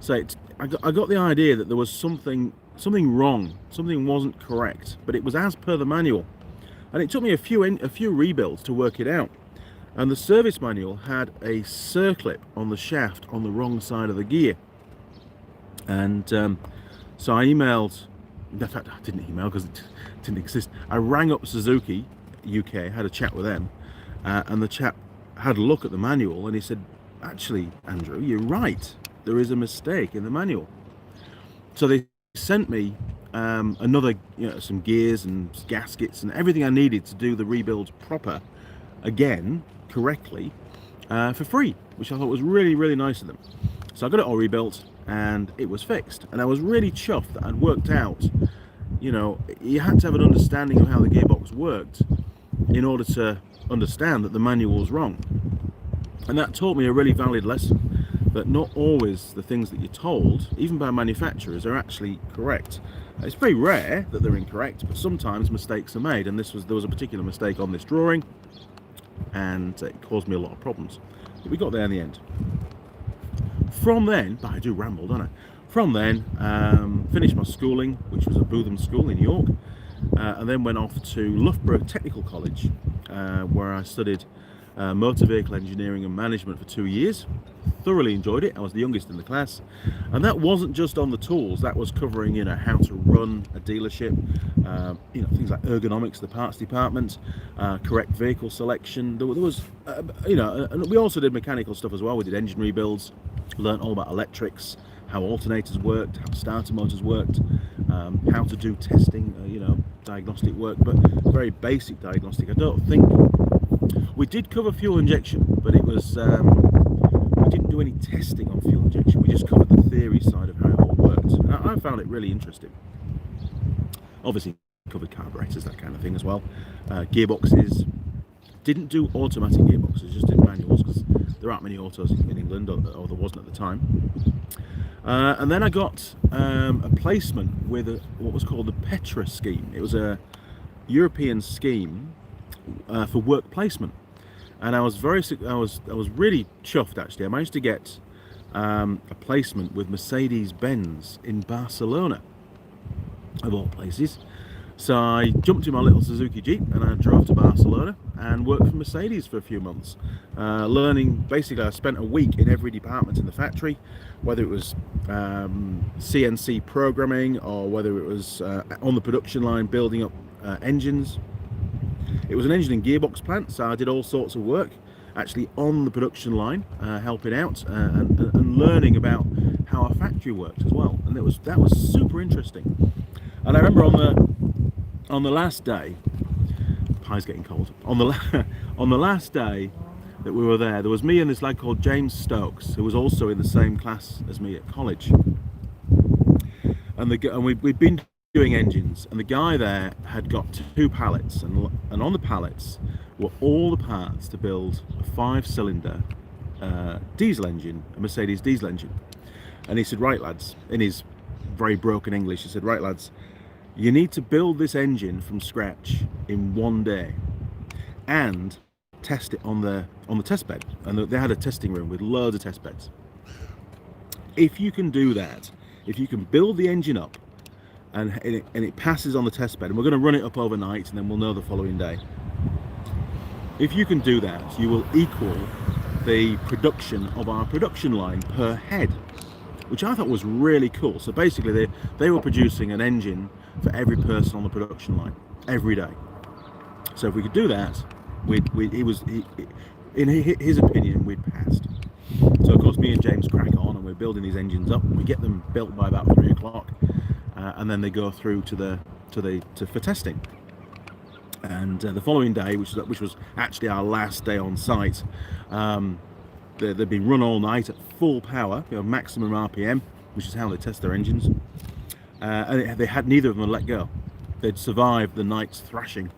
So I got the idea that there was something wrong, something wasn't correct, but it was as per the manual. And it took me a few rebuilds to work it out. And the service manual had a circlip on the shaft on the wrong side of the gear. And so I emailed, in fact I didn't email because it didn't exist. I rang up Suzuki UK, had a chat with them, and the chap had a look at the manual, and he said, actually Andrew, you're right, there is a mistake in the manual. So they sent me another, some gears and gaskets and everything I needed to do the rebuild proper again, correctly, for free, which I thought was really, really nice of them. So I got it all rebuilt and it was fixed, and I was really chuffed that I'd worked out, you had to have an understanding of how the gearbox worked in order to understand that the manual was wrong. And that taught me a really valid lesson, that not always the things that you're told, even by manufacturers, are actually correct. It's very rare that they're incorrect, but sometimes mistakes are made, and there was a particular mistake on this drawing, and it caused me a lot of problems. But we got there in the end. From then, but I do ramble, don't I? From then, finished my schooling, which was at Bootham School in York, and then went off to Loughborough Technical College, where I studied motor vehicle engineering and management for 2 years. Thoroughly enjoyed it. I was the youngest in the class, and that wasn't just on the tools. That was covering, how to run a dealership, things like ergonomics, the parts department, correct vehicle selection. There was, and we also did mechanical stuff as well. We did engine rebuilds, learned all about electrics, how alternators worked, how starter motors worked, how to do testing, diagnostic work, but very basic diagnostic. I don't think we did cover fuel injection, but it was we didn't do any testing on fuel injection. We just covered the theory side of how it all worked. And I found it really interesting. Obviously covered carburetors, that kind of thing as well. Gearboxes. Didn't do automatic gearboxes, just did manuals, because there aren't many autos in England, or there wasn't at the time. And then I got a placement with what was called the Petra scheme. It was a European scheme for work placement, and I was really chuffed actually. I managed to get a placement with Mercedes-Benz in Barcelona, of all places. So I jumped in my little Suzuki Jeep and I drove to Barcelona and worked for Mercedes for a few months, learning. Basically, I spent a week in every department in the factory, whether it was CNC programming or whether it was on the production line building up engines. It was an engine and gearbox plant, so I did all sorts of work actually on the production line, helping out and learning about how how a factory worked as well, and that was super interesting. And I remember on the last day, pie's getting cold. On the last day that we were there was me and this lad called James Stokes, who was also in the same class as me at college. And we'd been doing engines, and the guy there had got 2 pallets, and on the pallets were all the parts to build a 5-cylinder diesel engine, a Mercedes diesel engine. And he said, right lads, in his very broken English, he said, right lads, you need to build this engine from scratch in 1 day and test it on the test bed. And they had a testing room with loads of test beds. If you can do that, if you can build the engine up and it passes on the test bed, and we're going to run it up overnight and then we'll know the following day. If you can do that, you will equal the production of our production line per head, which I thought was really cool. So basically they were producing an engine for every person on the production line every day. So if we could do that, in his opinion, we'd passed. So of course me and James crack on, and we're building these engines up. We get them built by about 3 o'clock, and then they go through for testing. And the following day, which was actually our last day on site, they'd been run all night at full power, maximum RPM, which is how they test their engines. And they had neither of them let go. They'd survived the night's thrashing.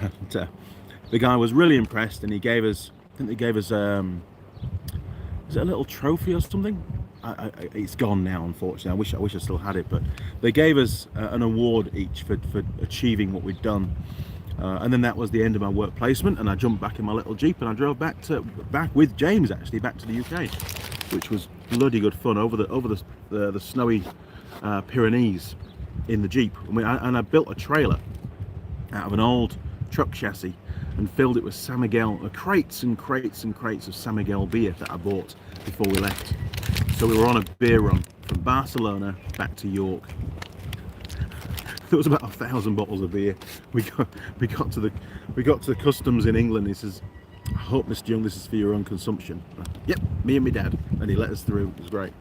And the guy was really impressed, and I think they gave us, is it a little trophy or something? It's gone now, unfortunately. I wish I still had it, but they gave us an award each for achieving what we'd done. And then that was the end of my work placement, and I jumped back in my little Jeep and I drove back with James actually back to the UK, which was bloody good fun over the snowy Pyrenees in the Jeep. And I built a trailer out of an old truck chassis and filled it with San Miguel, crates and crates and crates of San Miguel beer that I bought before we left. So we were on a beer run from Barcelona back to York. There was about 1,000 bottles of beer. We got to the customs in England. He says, "I hope, Mr. Young, this is for your own consumption." Yep, me and my dad, and he let us through. It was great.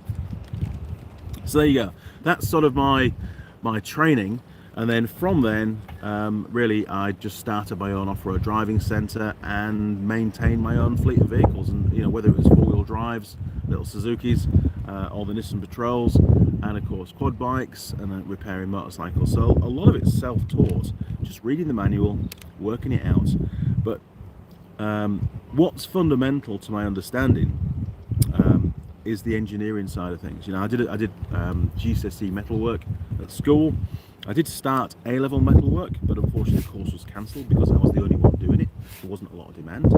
So there you go. That's sort of my training, and then from then, really, I just started my own off-road driving centre and maintained my own fleet of vehicles, and whether it was 4-wheel drives, little Suzuki's, or the Nissan Patrols, and of course quad bikes, and repairing motorcycles. So a lot of it's self-taught, just reading the manual, working it out. But what's fundamental to my understanding is the engineering side of things. I did GCSE metalwork at school. I did start A-level metalwork, but unfortunately the course was cancelled because I was the only one doing it. There wasn't a lot of demand,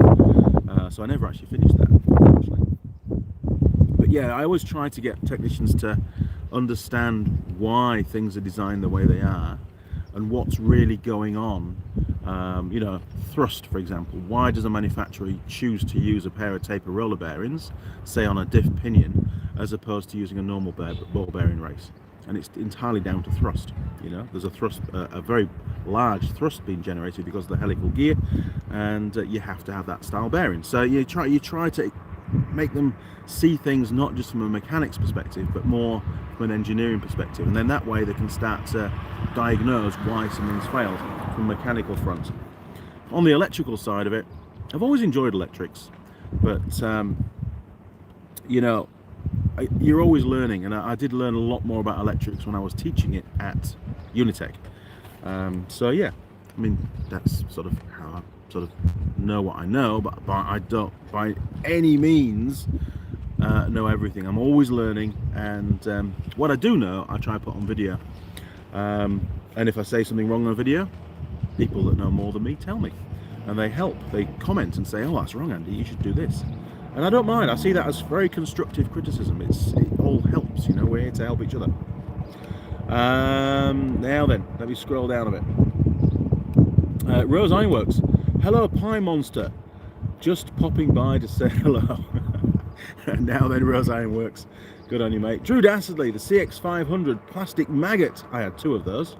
so I never actually finished that, unfortunately. But yeah, I always try to get technicians to understand why things are designed the way they are and what's really going on. Thrust, for example. Why does a manufacturer choose to use a pair of taper roller bearings, say on a diff pinion, as opposed to using a normal ball bearing race? And it's entirely down to thrust. There's a thrust, a very large thrust being generated because of the helical gear, and you have to have that style bearing. So you try to make them see things not just from a mechanic's perspective, but more from an engineering perspective, and then that way they can start to diagnose why something's failed from a mechanical front. On the electrical side of it, I've always enjoyed electrics, but you're always learning, and I did learn a lot more about electrics when I was teaching it at Unitec. So yeah, that's sort of how I sort of know what I know, but I don't by any means know everything. I'm always learning, and what I do know, I try to put on video. And if I say something wrong on a video, people that know more than me tell me, and they help. They comment and say, "Oh, that's wrong, Andy, you should do this." And I don't mind. I see that as very constructive criticism. It all helps, we're here to help each other. Now then, let me scroll down a bit. Rose Ironworks. Hello, Pie Monster. Just popping by to say hello. Now then, Rose Ironworks. Good on you, mate. Drew Dassedley, the CX500 plastic maggot. I had 2 of those.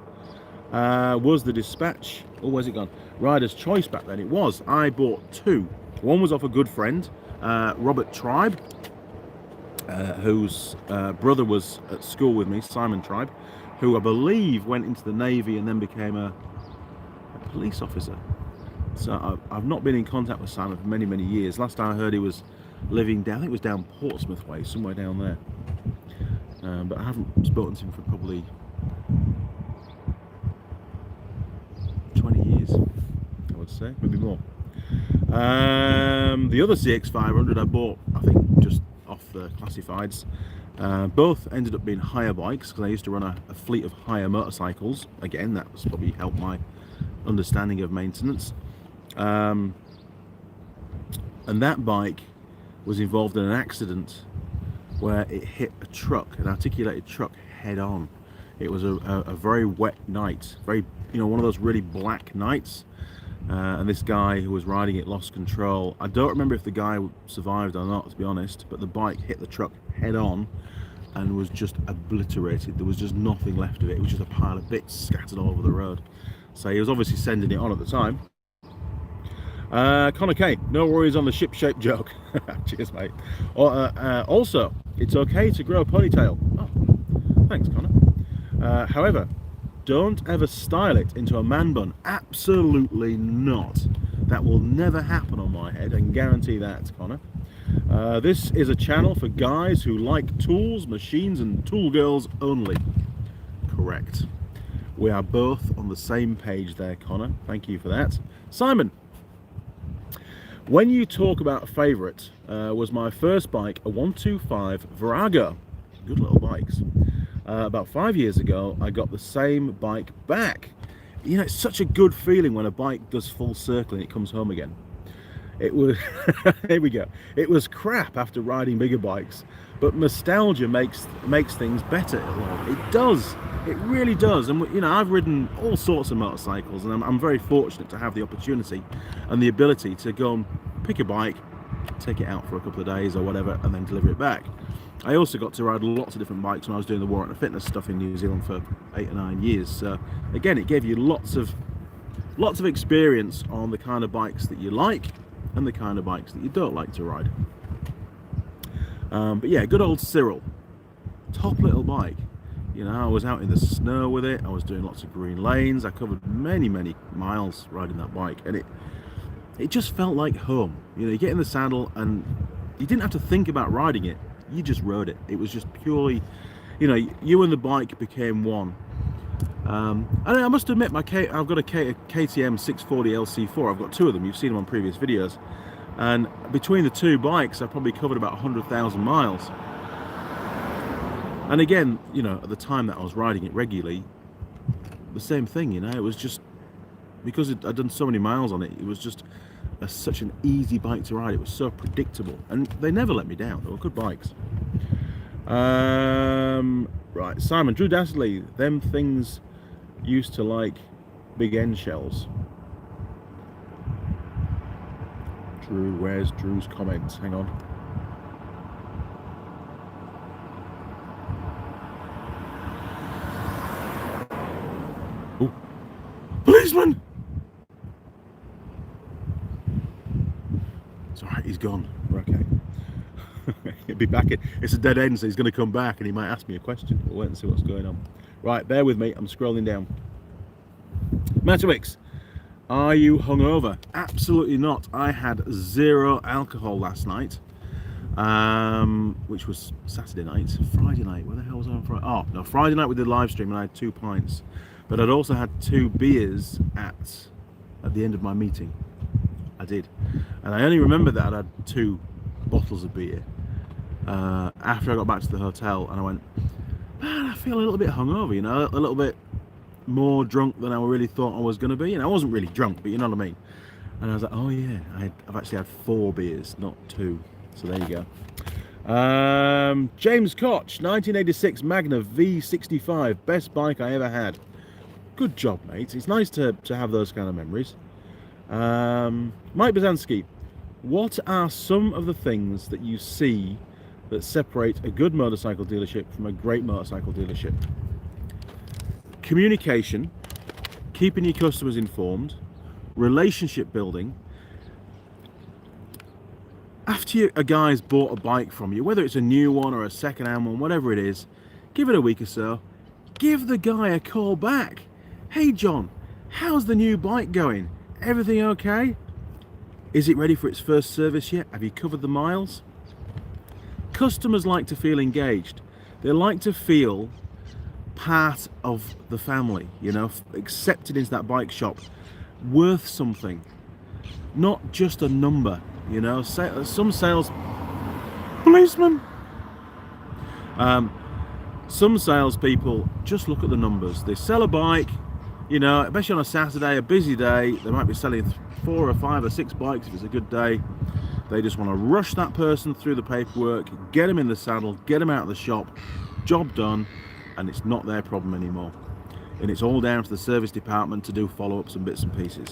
Was the Dispatch. Oh, where's it gone? Rider's Choice back then. It was. I bought 2. One was off a good friend, Robert Tribe, whose brother was at school with me, Simon Tribe, who I believe went into the Navy and then became a police officer. So I've not been in contact with Simon for many, many years. Last time I heard he was living down, I think it was down Portsmouth way, somewhere down there. But I haven't spoken to him for probably 20 years, I would say, maybe more. The other CX500 I bought, I think, just off the classifieds. Both ended up being hire bikes, because I used to run a fleet of hire motorcycles. Again, that was probably helped my understanding of maintenance. And that bike was involved in an accident where it hit a truck, an articulated truck, head on. It was a very wet night, very, one of those really black nights. And this guy who was riding it lost control. I don't remember if the guy survived or not, to be honest, but the bike hit the truck head on and was just obliterated. There was just nothing left of it. It was just a pile of bits scattered all over the road. So he was obviously sending it on at the time. Connor K, no worries on the ship-shaped joke. Cheers, mate. Also, it's okay to grow a ponytail. Oh, thanks, Connor. However, don't ever style it into a man bun. Absolutely not. That will never happen on my head, I can guarantee that, Connor. This is a channel for guys who like tools, machines, and tool girls only. Correct. We are both on the same page there, Connor. Thank you for that. Simon, when you talk about a favourite, was my first bike a 125 Virago. Good little bikes. About 5 years ago, I got the same bike back. It's such a good feeling when a bike does full circle and it comes home again. It was, here we go. It was crap after riding bigger bikes, but nostalgia makes things better. It does. It really does. And I've ridden all sorts of motorcycles, and I'm very fortunate to have the opportunity and the ability to go and pick a bike, take it out for a couple of days or whatever, and then deliver it back. I also got to ride lots of different bikes when I was doing the Warrant of Fitness stuff in New Zealand for 8 or 9 years. So again, it gave you lots of experience on the kind of bikes that you like and the kind of bikes that you don't like to ride. But yeah, good old Cyril, top little bike. I was out in the snow with it. I was doing lots of green lanes. I covered many miles riding that bike, and it just felt like home. You get in the saddle and you didn't have to think about riding it. You just rode it. It was just purely, you and the bike became one. And I must admit, I've got a KTM 640 LC4. I've got two of them. You've seen them on previous videos. And between the two bikes, I probably covered about 100,000 miles. And again, at the time that I was riding it regularly, the same thing, it was just, because I'd done so many miles on it, it was just such an easy bike to ride. It was so predictable, and they never let me down. They were good bikes. Right, Simon, Drew Dastardly, them things used to like big end shells. Drew, where's Drew's comments? Hang on. Ooh. Policeman! It's alright, he's gone. We're okay. He'll be back. It's a dead end, so he's going to come back and he might ask me a question. We'll wait and see what's going on. Right, bear with me. I'm scrolling down. Matawix, are you hungover? Absolutely not. I had 0 alcohol last night, which was Saturday night. Friday night, where the hell was I on Friday? Oh, no, Friday night we did live stream and I had 2 pints. But I'd also had 2 beers at the end of my meeting. I did. And I only remember that I'd had 2 bottles of beer after I got back to the hotel, and I went, man, I feel a little bit hungover, a little bit more drunk than I really thought I was going to be. And I wasn't really drunk, but you know what I mean. And I was like, oh yeah, I've actually had 4 beers, not 2. So there you go. James Koch, 1986 Magna V65, best bike I ever had. Good job, mate. It's nice to have those kind of memories. Mike Bazansky, what are some of the things that you see that separate a good motorcycle dealership from a great motorcycle dealership? Communication, keeping your customers informed, relationship building, After a guy's bought a bike from you, whether it's a new one or a second-hand one, whatever it is, give it a week or so. Give the guy a call back. Hey John, how's the new bike going? Everything okay? Is it ready for its first service yet? Have you covered the miles? Customers like to feel engaged. They like to feel part of the family, you know, accepted into that bike shop, worth something, not just a number, you know. Some sales policemen, some salespeople just look at the numbers. They sell a bike, you know, especially on a Saturday, a busy day, they might be selling 4 or 5 or 6 bikes if it's a good day. They just want to rush that person through the paperwork, get them in the saddle, get them out of the shop, job done, and it's not their problem anymore. And it's all down to the service department to do follow-ups and bits and pieces.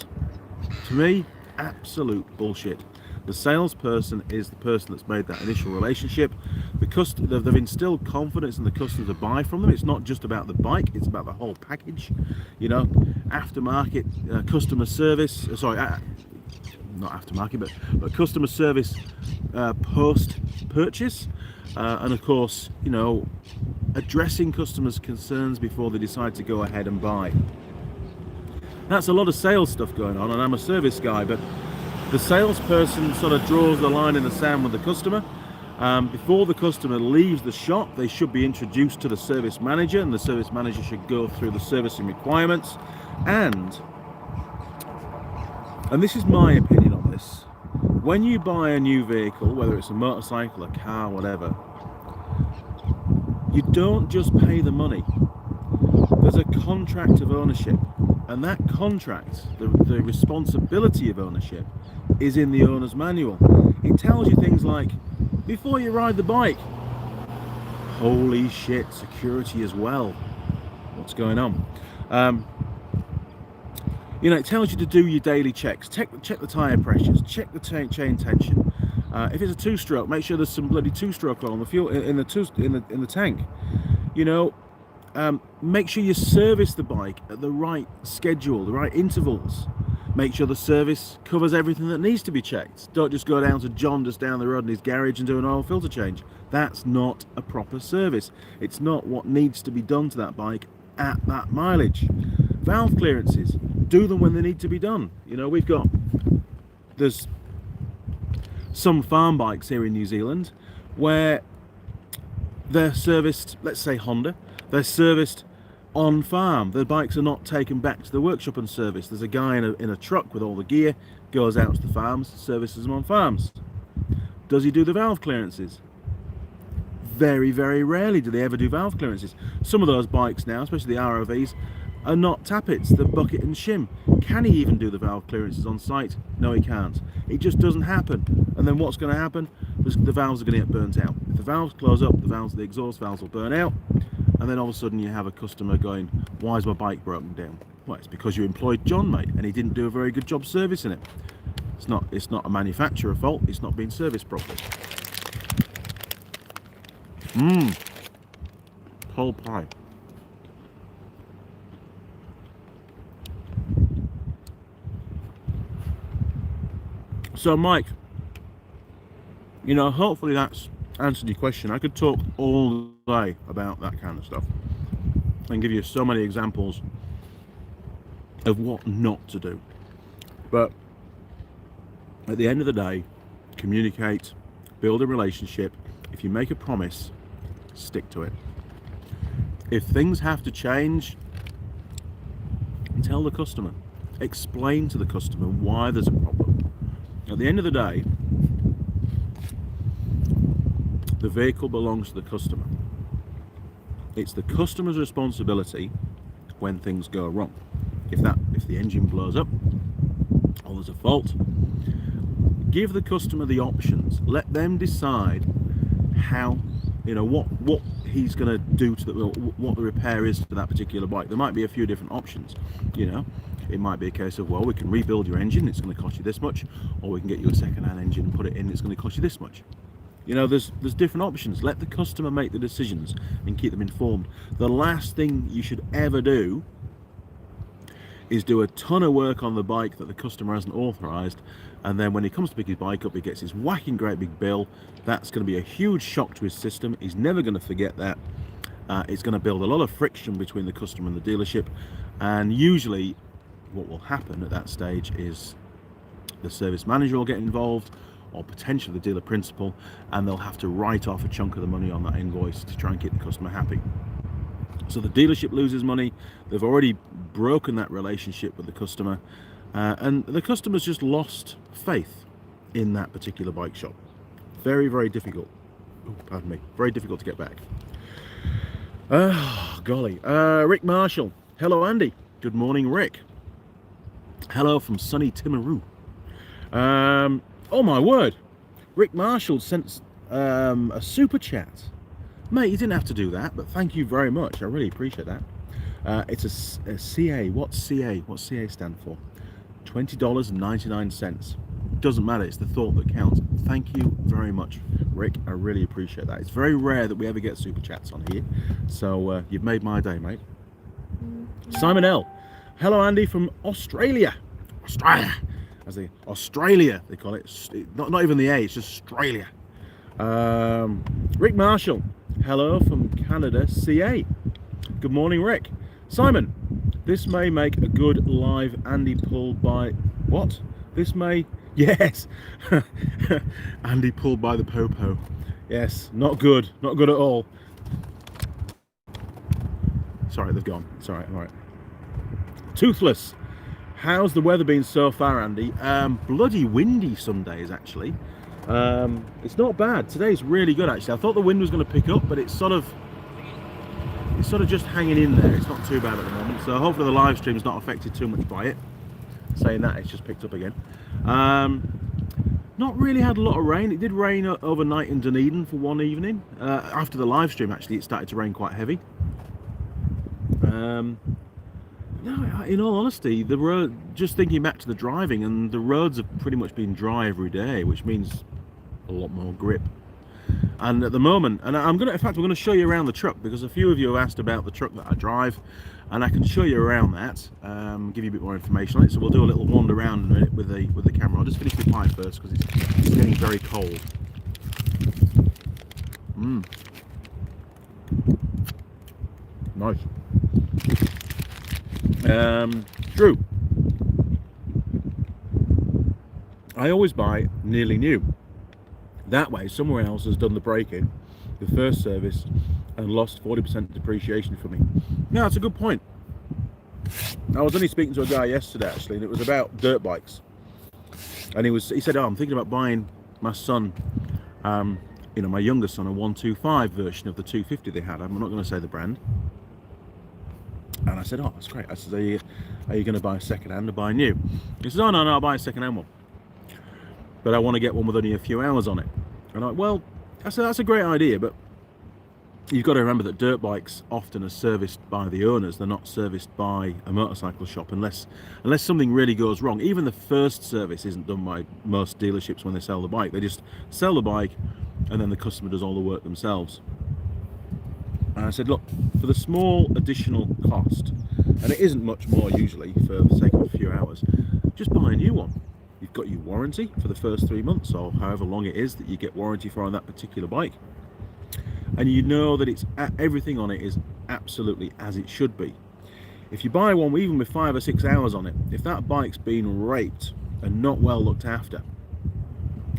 To me, absolute bullshit. The salesperson is the person that's made that initial relationship. They've instilled confidence in the customer to buy from them. It's not just about the bike, it's about the whole package. You know, aftermarket customer service, not aftermarket, but customer service post-purchase. And of course, you know, addressing customers' concerns before they decide to go ahead and buy. That's a lot of sales stuff going on, and I'm a service guy, but the salesperson sort of draws the line in the sand with the customer. Before the customer leaves the shop, they should be introduced to the service manager, and the service manager should go through the servicing requirements. And this is my opinion on this, when you buy a new vehicle, whether it's a motorcycle, a car, whatever, you don't just pay the money. There's a contract of ownership, and that contract, the responsibility of ownership, is in the owner's manual. It tells you things like, before you ride the bike, holy shit, security as well, what's going on? You know, it tells you to do your daily checks, check the tyre pressures, check the chain tension. If it's a 2-stroke, make sure there's some bloody 2-stroke oil on the fuel in the tank. You know, make sure you service the bike at the right schedule, the right intervals. Make sure the service covers everything that needs to be checked. Don't just go down to John just down the road in his garage and do an oil filter change. That's not a proper service. It's not what needs to be done to that bike at that mileage. Valve clearances, do them when they need to be done. You know, there's some farm bikes here in New Zealand where they're serviced, let's say Honda, they're serviced on farm. The bikes are not taken back to the workshop and serviced. There's a guy in a truck with all the gear, goes out to the farms, services them on farms. Does he do the valve clearances? Very, very rarely do they ever do valve clearances. Some of those bikes now, especially the ROVs, are not tappets, they're bucket and shim. Can he even do the valve clearances on site? No, he can't. It just doesn't happen. And then what's going to happen? The valves are going to get burnt out. If the valves close up, the exhaust valves will burn out, and then all of a sudden you have a customer going, why is my bike broken down? Well, it's because you employed John, mate, and he didn't do a very good job servicing it. It's not a manufacturer fault, it's not being serviced properly. Whole pie. So Mike, you know, hopefully that's answered your question. I could talk all day about that kind of stuff and give you so many examples of what not to do. But at the end of the day, communicate, build a relationship. If you make a promise, stick to it. If things have to change, tell the customer. Explain to the customer why there's a problem. At the end of the day, the vehicle belongs to the customer. It's the customer's responsibility when things go wrong. If the engine blows up or there's a fault, give the customer the options. Let them decide how, you know, what he's going to do to what the repair is to that particular bike. There might be a few different options, you know. It might be a case of, well, we can rebuild your engine, it's going to cost you this much, or we can get you a second-hand engine and put it in, it's going to cost you this much. You know, there's different options. Let the customer make the decisions and keep them informed. The last thing you should ever do is do a ton of work on the bike that the customer hasn't authorised, and then when he comes to pick his bike up, he gets this whacking great big bill. That's going to be a huge shock to his system. He's never going to forget that. It's going to build a lot of friction between the customer and the dealership, and usually what will happen at that stage is the service manager will get involved, or potentially the dealer principal, and they'll have to write off a chunk of the money on that invoice to try and keep the customer happy. So the dealership loses money. They've already broken that relationship with the customer, and the customer's just lost faith in that particular bike shop. Very, very difficult. Oh, pardon me. Very difficult to get back. Oh, golly. Rick Marshall. Hello, Andy. Good morning, Rick. Hello from sunny Timaru. Oh my word. Rick Marshall sent a super chat. Mate, you didn't have to do that, but thank you very much. I really appreciate that. It's a CA. What's CA? What's CA stand for? $20.99. Doesn't matter. It's the thought that counts. Thank you very much, Rick. I really appreciate that. It's very rare that we ever get super chats on here. So you've made my day, mate. Simon L. Hello, Andy from Australia. Australia, they call it. Not even the A, it's just Australia. Rick Marshall. Hello from Canada, CA. Good morning, Rick. Simon, this may make a good live Andy pulled by... What? This may... Yes. Andy pulled by the popo. Yes, not good. Not good at all. Sorry, they've gone. It's all right. Toothless. How's the weather been so far, Andy? Bloody windy some days, actually. It's not bad. Today's really good, actually. I thought the wind was going to pick up, but it's sort of just hanging in there. It's not too bad at the moment. So hopefully the live stream's not affected too much by it. Saying that, it's just picked up again. Not really had a lot of rain. It did rain overnight in Dunedin for one evening. After the live stream, actually, it started to rain quite heavy. No, in all honesty, the road, just thinking back to the driving, and the roads have pretty much been dry every day, which means a lot more grip. And at the moment, and in fact, we're going to show you around the truck, because a few of you have asked about the truck that I drive, and I can show you around that, give you a bit more information on it. So we'll do a little wander around in a minute with the camera. I'll just finish my pie first, because it's getting very cold. Nice. Drew, I always buy nearly new. That way, someone else has done the break-in, the first service, and lost 40% depreciation for me. Yeah, that's a good point. I was only speaking to a guy yesterday, actually, and it was about dirt bikes. And he said, "Oh, I'm thinking about buying my son, my younger son, a 125 version of the 250 they had. I'm not going to say the brand." And I said, "Oh, that's great." I said, "Are you going to buy a second-hand or buy new?" He said, "Oh, no, I'll buy a second-hand one. But I want to get one with only a few hours on it." And I said, "That's a great idea, but you've got to remember that dirt bikes often are serviced by the owners. They're not serviced by a motorcycle shop unless something really goes wrong. Even the first service isn't done by most dealerships when they sell the bike. They just sell the bike, and then the customer does all the work themselves." And I said, "Look, for the small additional cost, and it isn't much more usually for the sake of a few hours, just buy a new one. You've got your warranty for the first 3 months, or however long it is that you get warranty for on that particular bike. And you know that everything on it is absolutely as it should be. If you buy one even with 5 or 6 hours on it, if that bike's been raped and not well looked after,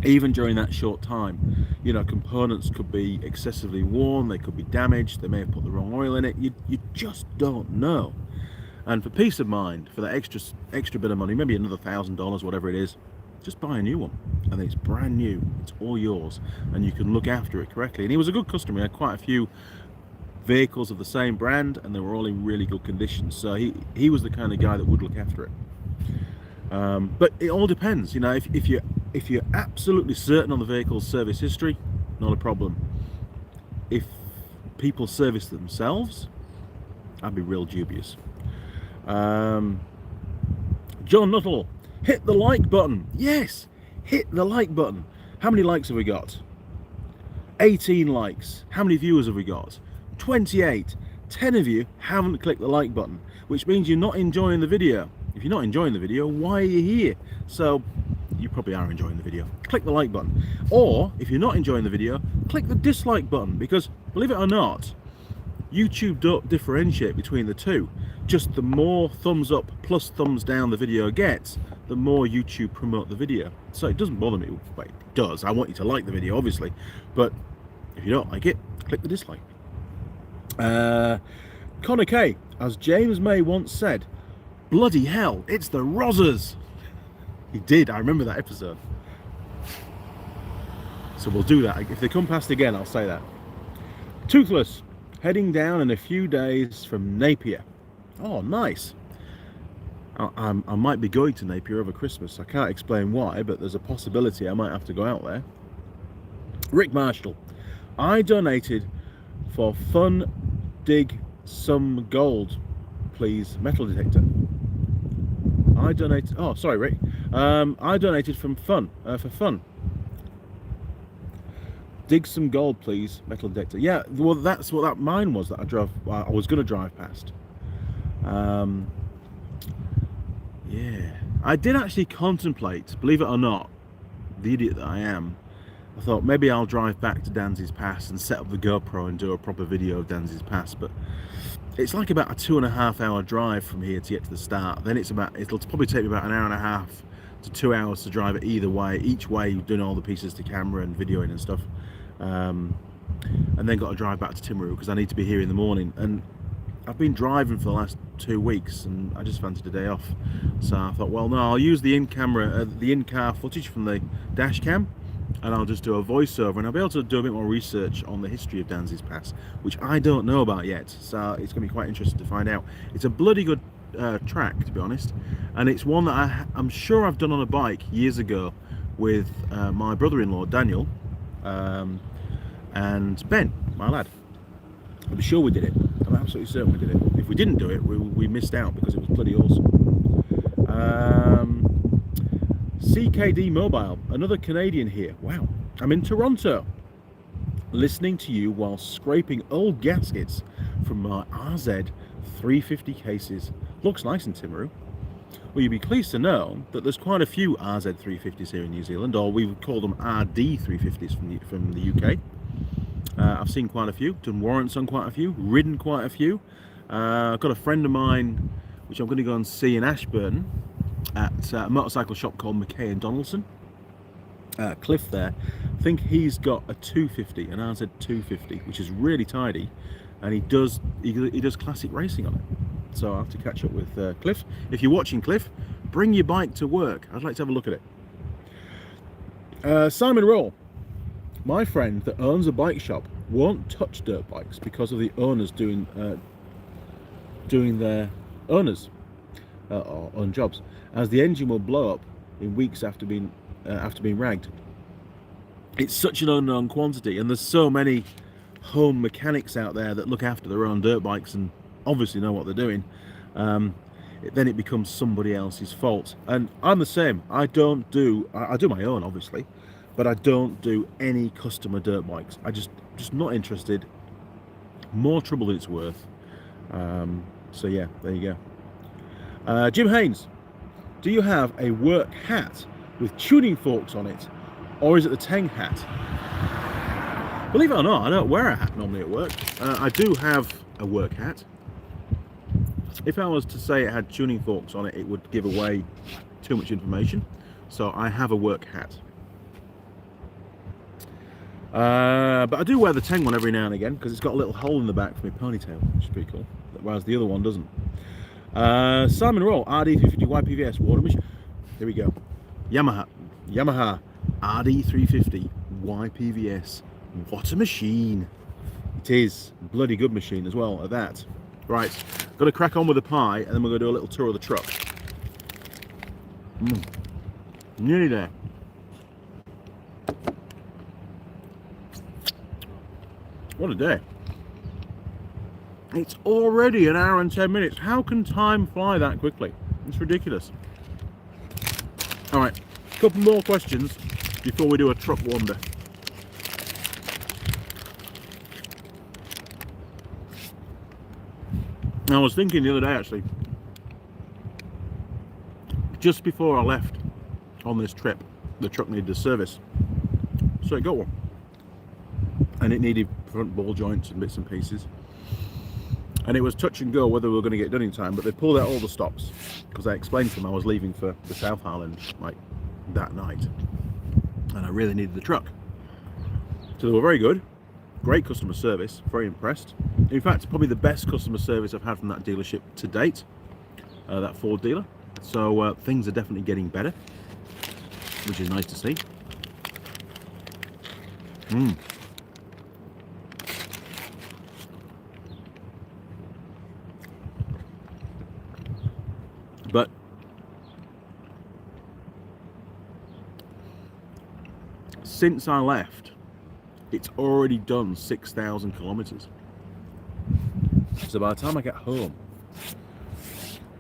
even during that short time, components could be excessively worn, they could be damaged, they may have put the wrong oil in it, you just don't know. And for peace of mind, for that extra bit of money, maybe another $1,000, whatever it is, just buy a new one, and then it's brand new, it's all yours, and you can look after it correctly." And he was a good customer. He had quite a few vehicles of the same brand, and they were all in really good condition, so he was the kind of guy that would look after it. But it all depends, if you're absolutely certain on the vehicle's service history, not a problem. If people service themselves, I'd be real dubious. John Nuttall, hit the like button. Yes, hit the like button. How many likes have we got? 18 likes. How many viewers have we got? 28. 10 of you haven't clicked the like button, which means you're not enjoying the video. If you're not enjoying the video, why are you here? So you probably are enjoying the video. Click the like button. Or if you're not enjoying the video, click the dislike button, because believe it or not, YouTube don't differentiate between the two. Just the more thumbs up plus thumbs down the video gets, the more YouTube promote the video. So it doesn't bother me. Well, it does. I want you to like the video, obviously. But if you don't like it, click the dislike. Connor K, as James May once said, bloody hell, it's the Rozzers. He did. I remember that episode. So we'll do that. If they come past again, I'll say that. Toothless, heading down in a few days from Napier. Oh, nice. I might be going to Napier over Christmas. I can't explain why, but there's a possibility I might have to go out there. Rick Marshall, I donated for fun. Dig some gold, please. Metal detector. I donated. Oh, sorry, Rick. I donated from fun for fun. Dig some gold, please. Metal detector. Yeah, well, that's what that mine was that I drove. I was going to drive past. Yeah, I did actually contemplate, believe it or not, the idiot that I am, I thought maybe I'll drive back to Danzy's Pass and set up the GoPro and do a proper video of Danzy's Pass, but it's like about a 2.5 hour drive from here to get to the start. Then it'll probably take me about an hour and a half to 2 hours to drive it either way, each way, doing all the pieces to camera and videoing and stuff. And then got to drive back to Timaru because I need to be here in the morning. And I've been driving for the last 2 weeks and I just fancied a day off. So I thought, well, no, I'll use the in-car footage from the dash cam, and I'll just do a voiceover, and I'll be able to do a bit more research on the history of Danzy's Pass, which I don't know about yet, so it's going to be quite interesting to find out. It's a bloody good track, to be honest, and it's one that I'm sure I've done on a bike years ago with my brother-in-law Daniel and Ben, my lad. I'm sure we did it. I'm absolutely certain we did it. If we didn't do it, we missed out because it was bloody awesome. CKD Mobile, another Canadian here. Wow. I'm in Toronto, listening to you while scraping old gaskets from my RZ 350 cases. Looks nice in Timaru. Well, you'd be pleased to know that there's quite a few RZ 350s here in New Zealand, or we would call them RD 350s from the UK. I've seen quite a few, done warrants on quite a few, ridden quite a few. I've got a friend of mine, which I'm going to go and see in Ashburton, at a motorcycle shop called McKay and Donaldson. Cliff there, I think he's got a 250, an RZ 250, which is really tidy, and he does classic racing on it. So I'll have to catch up with Cliff. If you're watching, Cliff, bring your bike to work. I'd like to have a look at it. Simon Roll, my friend that owns a bike shop won't touch dirt bikes because of the owners doing their owners or own jobs, as the engine will blow up in weeks after being ragged. It's such an unknown quantity, and there's so many home mechanics out there that look after their own dirt bikes and obviously know what they're doing. Then it becomes somebody else's fault, and I'm the same. I do my own, obviously, but I don't do any customer dirt bikes. I just not interested. More trouble than it's worth. So yeah, there you go. Jim Haynes, do you have a work hat with tuning forks on it, or is it the Teng hat? Believe it or not, I don't wear a hat normally at work. I do have a work hat. If I was to say it had tuning forks on it, it would give away too much information. So I have a work hat. But I do wear the Teng one every now and again because it's got a little hole in the back for my ponytail, which is pretty cool, whereas the other one doesn't. Simon Roll, RD350 YPVS water machine. Here we go. Yamaha RD350 YPVS water machine. It is a bloody good machine as well at that. Right, got to crack on with the pie, and then we're going to do a little tour of the truck. Nearly there. What a day. It's already an hour and 10 minutes. How can time fly that quickly? It's ridiculous. All right, a couple more questions before we do a truck wander. I was thinking the other day, actually, just before I left on this trip, the truck needed a service, so it got one, and it needed front ball joints and bits and pieces, and it was touch and go whether we were going to get it done in time. But they pulled out all the stops because I explained to them I was leaving for the South Island like that night, and I really needed the truck. So they were very good, great customer service, very impressed. In fact, probably the best customer service I've had from that dealership to date, that Ford dealer. So things are definitely getting better, which is nice to see. But since I left, it's already done 6,000 kilometers. So by the time I get home,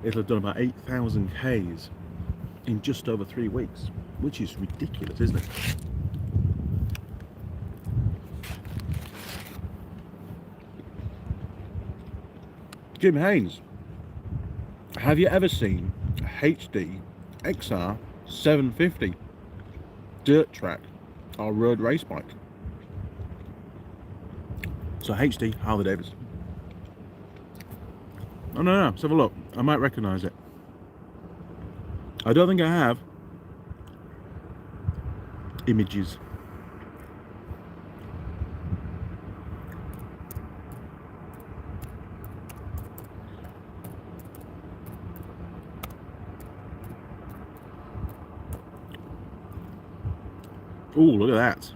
it'll have done about 8,000 Ks in just over 3 weeks, which is ridiculous, isn't it? Jim Haynes, have you ever seen a HD XR 750 dirt track or road race bike? So HD Harley Davidson. Oh no, let's have a look. I might recognise it. I don't think I have. Images. Oh, look at that.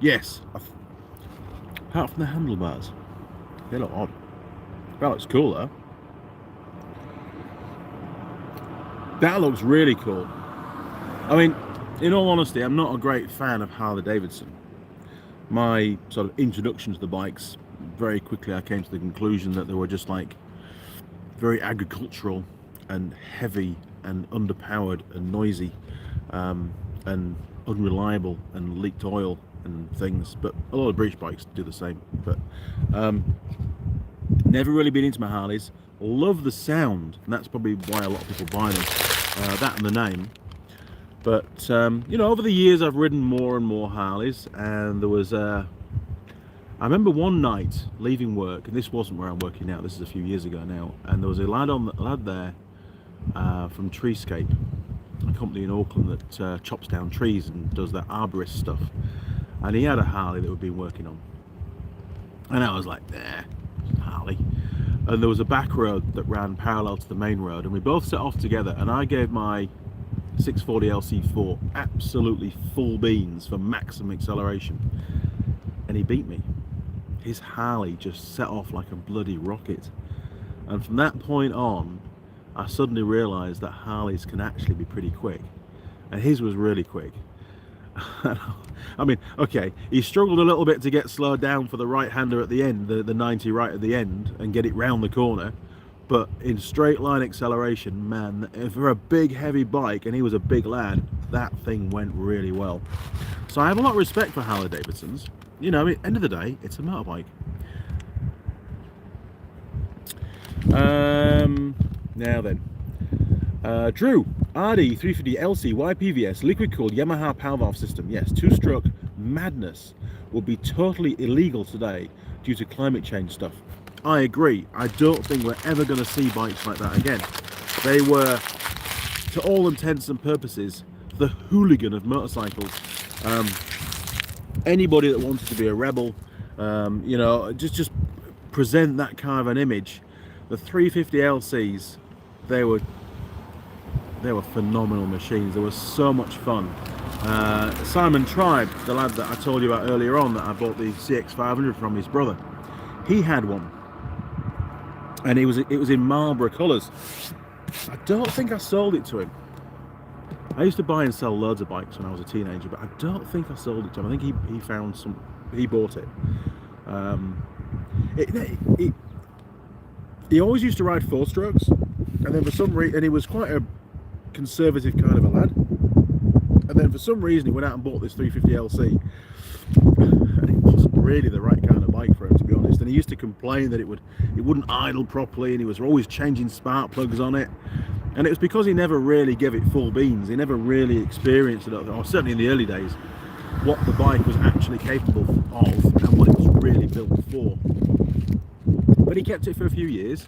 Yes. Apart from the handlebars. They look odd. That looks cool though. That looks really cool. I mean, in all honesty, I'm not a great fan of Harley Davidson. My sort of introduction to the bikes, very quickly I came to the conclusion that they were just like very agricultural and heavy and underpowered and noisy, and unreliable and leaked oil and things. But a lot of British bikes do the same. But never really been into my Harleys. Love the sound, and that's probably why a lot of people buy them. That and the name. But you know, over the years I've ridden more and more Harleys, and there was I remember one night leaving work, and this wasn't where I'm working now, this is a few years ago now, and there was a lad there from Treescape, a company in Auckland that chops down trees and does that arborist stuff, and he had a Harley that we'd been working on, and I was like, nah, Harley. And there was a back road that ran parallel to the main road, and we both set off together, and I gave my 640 LC4 absolutely full beans for maximum acceleration, and he beat me. His Harley just set off like a bloody rocket, and from that point on I suddenly realised that Harleys can actually be pretty quick, and his was really quick. I mean, okay, he struggled a little bit to get slowed down for the right-hander at the end, the 90 right at the end, and get it round the corner, but in straight line acceleration, man, for a big heavy bike, and he was a big lad, that thing went really well. So I have a lot of respect for Harley Davidsons. You know, at the end of the day, it's a motorbike. Now then, Drew, RD 350 LC YPVS liquid cooled Yamaha power valve system. Yes, two-stroke madness would be totally illegal today due to climate change stuff. I agree. I don't think we're ever going to see bikes like that again. They were, to all intents and purposes, the hooligan of motorcycles. Anybody that wanted to be a rebel, you know, just present that kind of an image. The 350 LCs, they were phenomenal machines. They were so much fun. Simon Tribe, the lad that I told you about earlier on, that I bought the CX500 from, his brother, he had one, and it was in Marlboro colours. I don't think I sold it to him. I used to buy and sell loads of bikes when I was a teenager, but I don't think I sold it to him. I think he bought it. He always used to ride 4-strokes, and then for some reason, and he was quite a conservative kind of a lad, and then for some reason he went out and bought this 350 LC, and it wasn't really the right kind of bike for him, to be honest. And he used to complain that it wouldn't idle properly, and he was always changing spark plugs on it, And it was because he never really gave it full beans. He never really experienced it, or certainly in the early days, what the bike was actually capable of and what it was really built for. But he kept it for a few years,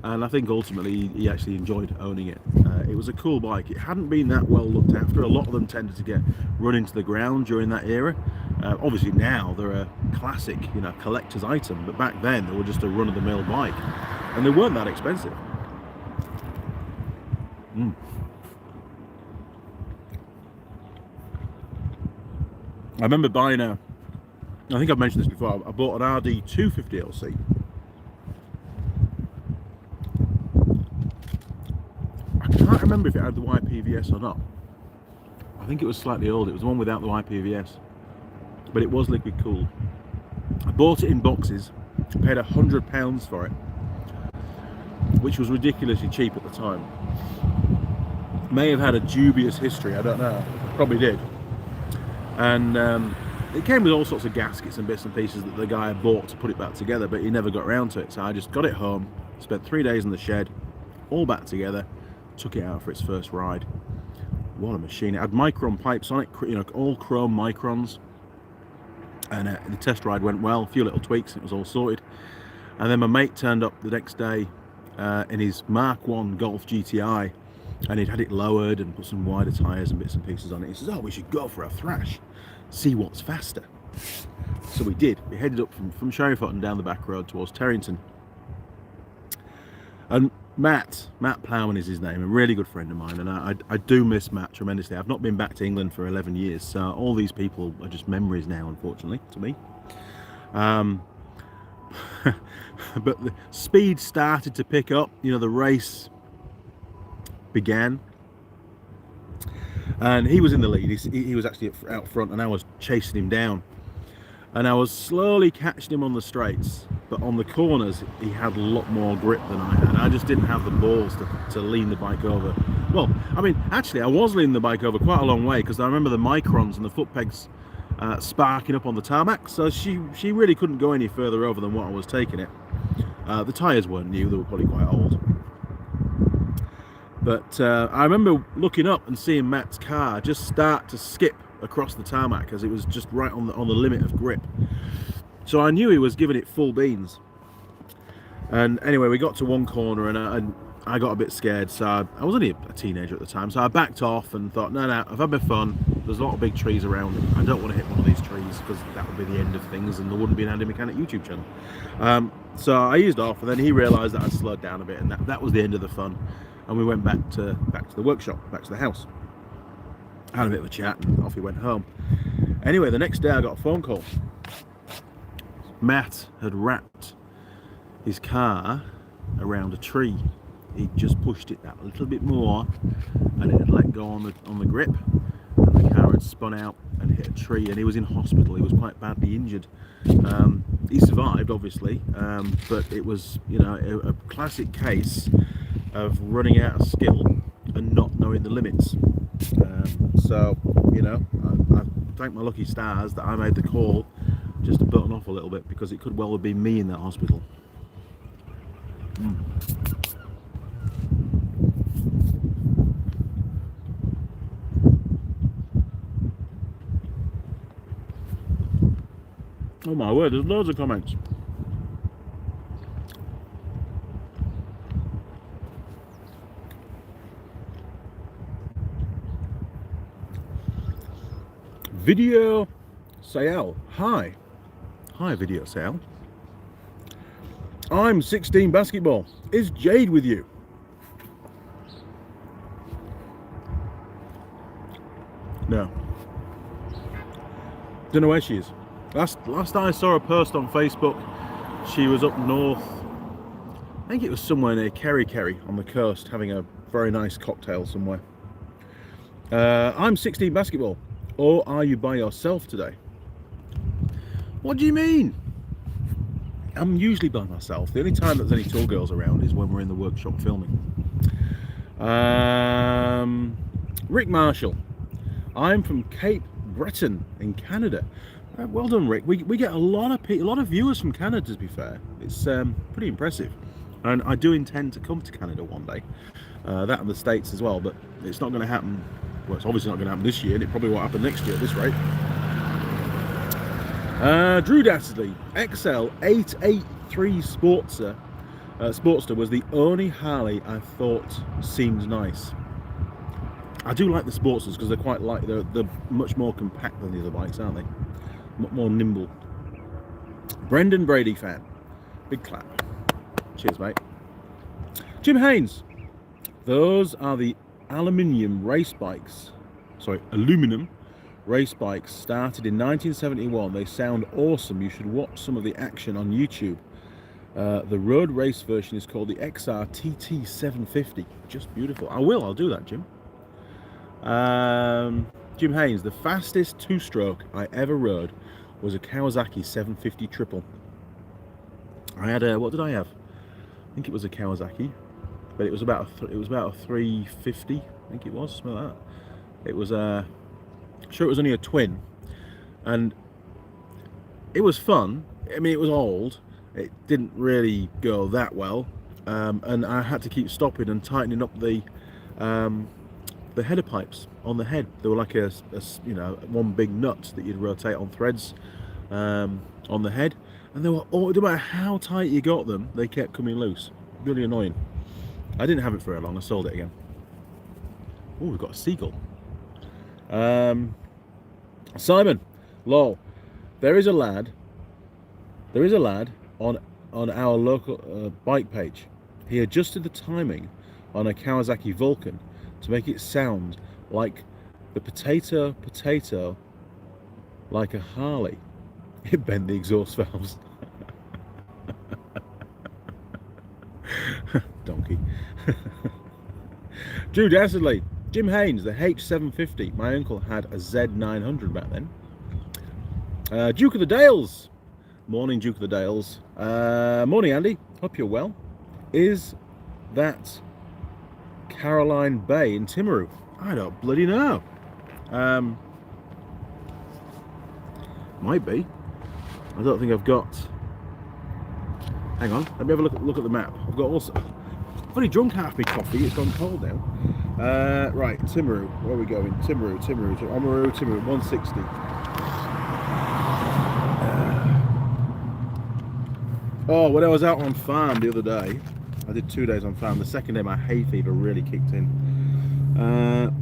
and I think ultimately he actually enjoyed owning it. It was a cool bike. It hadn't been that well looked after. A lot of them tended to get run into the ground during that era. Obviously now they're a classic, collector's item, but back then they were just a run-of-the-mill bike, and they weren't that expensive. I remember buying I think I've mentioned this before, I bought an RD 250LC. I can't remember if it had the YPVS or not. I think it was slightly old. It was the one without the YPVS, but it was liquid cooled. I bought it in boxes, paid £100 for it, which was ridiculously cheap at the time. May have had a dubious history, I don't know, probably did. And it came with all sorts of gaskets and bits and pieces that the guy had bought to put it back together, but he never got around to it. So I just got it home, spent 3 days in the shed, all back together, took it out for its first ride. What a machine. It had micron pipes on it, all chrome microns. And the test ride went well, a few little tweaks, it was all sorted. And then my mate turned up the next day in his Mark 1 Golf GTI, and he'd had it lowered and put some wider tyres and bits and pieces on it. He says, oh, we should go for a thrash, see what's faster. So we did. We headed up from Sherryfoot down the back road towards Terrington. And Matt Plowman is his name, a really good friend of mine, and I do miss Matt tremendously. I've not been back to England for 11 years, so all these people are just memories now, unfortunately, to me. But the speed started to pick up, the race began, and he was in the lead. He was actually out front, and I was chasing him down, and I was slowly catching him on the straights, but on the corners he had a lot more grip than I had. I just didn't have the balls to lean the bike over. Well, I mean, actually I was leaning the bike over quite a long way, because I remember the microns and the foot pegs sparking up on the tarmac, so she really couldn't go any further over than what I was taking it. The tyres weren't new, they were probably quite old. But I remember looking up and seeing Matt's car just start to skip across the tarmac, as it was just right on the limit of grip. So I knew he was giving it full beans. And anyway, we got to one corner, and I got a bit scared. So I was only a teenager at the time, so I backed off and thought, no, I've had my fun. There's a lot of big trees around. I don't want to hit one of these trees, because that would be the end of things, and there wouldn't be an Andy Mechanic YouTube channel. So I eased off, and then he realised that I'd slowed down a bit, and that was the end of the fun. And we went back to the workshop, back to the house. Had a bit of a chat, and off he went home. Anyway, the next day I got a phone call. Matt had wrapped his car around a tree. He'd just pushed it that little bit more, and it had let go on the grip, and the car had spun out and hit a tree, and he was in hospital. He was quite badly injured. He survived, obviously, but it was, a classic case of running out of skill and not knowing the limits. So, I thank my lucky stars that I made the call just to button off a little bit, because it could well have been me in that hospital. Oh my word, there's loads of comments. Video Sayal, hi Video Sayal. I'm 16 basketball. Is Jade with you? No. Don't know where she is. Last I saw a post on Facebook, she was up north. I think it was somewhere near Kerry on the coast, having a very nice cocktail somewhere. I'm 16 basketball. Or are you by yourself today? What do you mean? I'm usually by myself. The only time there's any tool girls around is when we're in the workshop filming. Rick Marshall. I'm from Cape Breton in Canada. Well done, Rick. We get a lot of viewers from Canada, to be fair. It's pretty impressive. And I do intend to come to Canada one day, that and the States as well, but it's not going to happen. Well, it's obviously not going to happen this year, and it probably won't happen next year at this rate. Drew Dastardly, XL 883 Sportster was the only Harley I thought seemed nice. I do like the Sportsters because they're quite light. They're much more compact than the other bikes, aren't they? More nimble. Brendan Brady fan. Big clap. Cheers, mate. Jim Haynes. Those are the aluminum race bikes. Started in 1971. They sound awesome. You should watch some of the action on YouTube. The road race version is called the XR TT 750. Just beautiful. I'll do that, Jim. Jim Haynes, the fastest two-stroke I ever rode was a Kawasaki 750 triple. I had what did I have? I think it was a Kawasaki, but it was about a 350. I think it was something like that. It was sure it was only a twin, and it was fun. I mean, it was old. It didn't really go that well, and I had to keep stopping and tightening up the header pipes on the head. They were like a one big nut that you'd rotate on threads on the head, and they were all, no matter how tight you got them, they kept coming loose. Really annoying. I didn't have it for very long. I sold it again. Oh, we've got a seagull. Simon, lol. There is a lad on our local bike page. He adjusted the timing on a Kawasaki Vulcan to make it sound like the potato like a Harley. It bent the exhaust valves. Donkey. Drew Dastardly. Jim Haynes, the H750. My uncle had a Z900 back then. Duke of the Dales. Morning, Duke of the Dales. Morning, Andy. Hope you're well. Is that Caroline Bay in Timaru? I don't bloody know. Might be. I don't think I've got. Hang on. Let me have a look at the map. I've got also. I've only drunk half my coffee. It's gone cold now. Right, Timaru. Where are we going? Timaru, 160. Oh, when I was out on farm the other day, I did 2 days on farm. The second day, my hay fever really kicked in. No,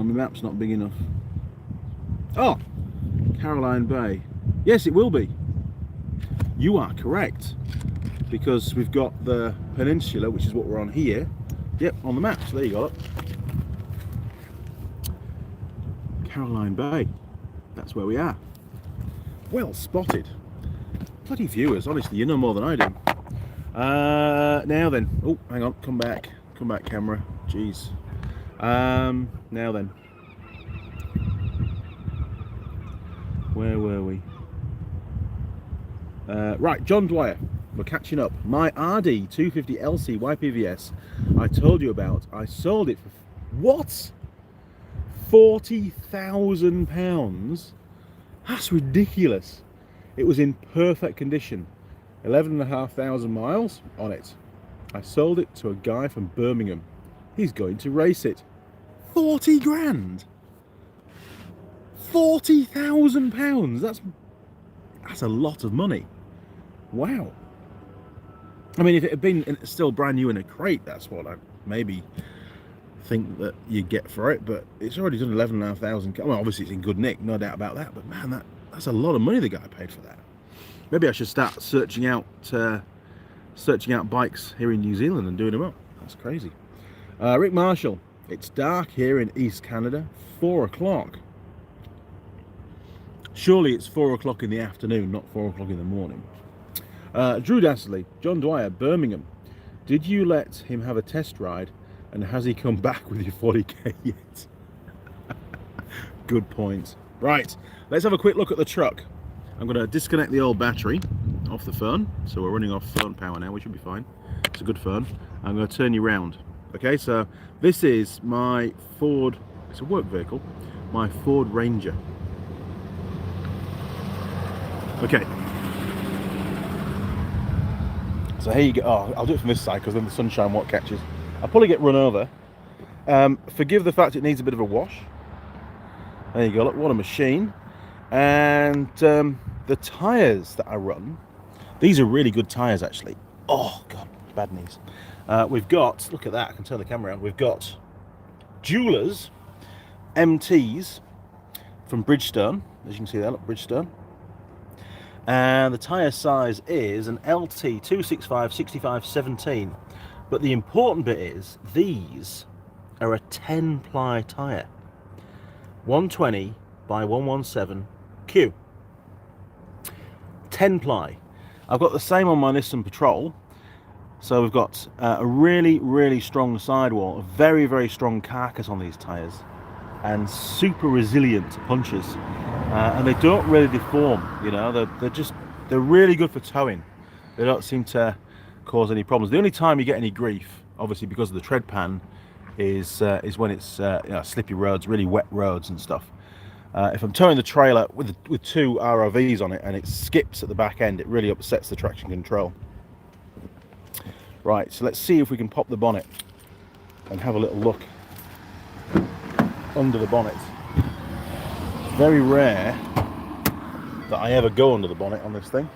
my map's not big enough. Oh, Caroline Bay. Yes, it will be. You are correct, because we've got the peninsula, which is what we're on here. Yep, on the map. So there you got it. Caroline Bay. That's where we are. Well spotted. Bloody viewers, honestly, you know more than I do. Now then. Oh, hang on. Come back, camera. Jeez. Now then. Where were we? Right, John Dwyer. We're catching up. My RD 250 LC YPVS I told you about. I sold it for what? £40,000. That's ridiculous. It was in perfect condition. 11,500 miles on it. I sold it to a guy from Birmingham. He's going to race it. 40 grand. £40,000. That's a lot of money. Wow. I mean, if it had been still brand new in a crate, that's what I maybe think that you get for it. But it's already done 11,500. Well, obviously it's in good nick, no doubt about that. But man, that's a lot of money the guy paid for that. Maybe I should start searching out bikes here in New Zealand and doing them up. That's crazy. Rick Marshall. It's dark here in East Canada. 4 o'clock. Surely it's 4 o'clock in the afternoon, not 4 o'clock in the morning. Drew Dastardly, John Dwyer, Birmingham. Did you let him have a test ride, and has he come back with your 40k yet? Good point. Right, let's have a quick look at the truck. I'm going to disconnect the old battery off the phone, so we're running off phone power now, which should be fine. It's a good phone. I'm going to turn you round. Okay, so this is my Ford, it's a work vehicle, my Ford Ranger. Okay. So here you go. Oh, I'll do it from this side because then the sunshine won't catch us. I'll probably get run over. Forgive the fact it needs a bit of a wash. There you go, look, what a machine. And the tyres that I run, these are really good tyres actually. Oh God, bad knees. We've got, look at that, I can turn the camera around. We've got Jewelers MTs from Bridgestone, as you can see there, look, Bridgestone. And the tyre size is an LT 265 65 17. But the important bit is these are a 10 ply tyre, 120 by 117 Q, 10 ply. I've got the same on my Nissan Patrol. So we've got a really strong sidewall, a very strong carcass on these tyres, and super resilient to punches, and they don't really deform. You know, they're really good for towing. They don't seem to cause any problems. The only time you get any grief, obviously because of the tread pan, is when it's you know, slippy roads, really wet roads and stuff. If I'm towing the trailer with two ROVs on it and it skips at the back end, it really upsets the traction control. Right, so let's see if we can pop the bonnet and have a little look under the bonnet. It's very rare that I ever go under the bonnet on this thing.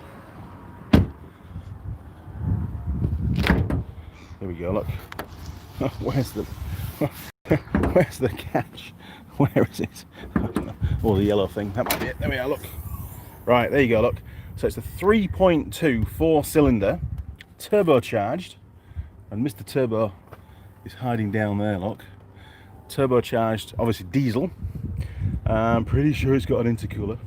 Here we go, look. Where's the catch? Where is it? Oh, the yellow thing. That might be it. There we are, look. Right, there you go, look. So it's a 3.2 4-cylinder, turbocharged, and Mr. Turbo is hiding down there, look. Turbocharged, obviously diesel. I'm pretty sure it's got an intercooler.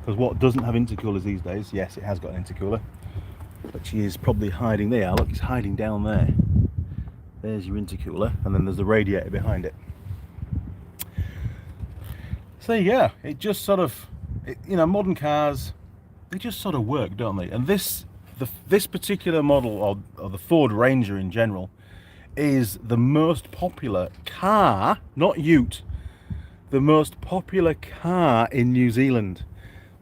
Because what doesn't have intercoolers these days? Yes, it has got an intercooler. But she is probably hiding there. Look, it's hiding down there. There's your intercooler, and then there's the radiator behind it. So there you go. It just sort of, you know, modern cars, they just sort of work, don't they? And this particular model, or the Ford Ranger in general, is the most popular car, not ute, the most popular car in New Zealand.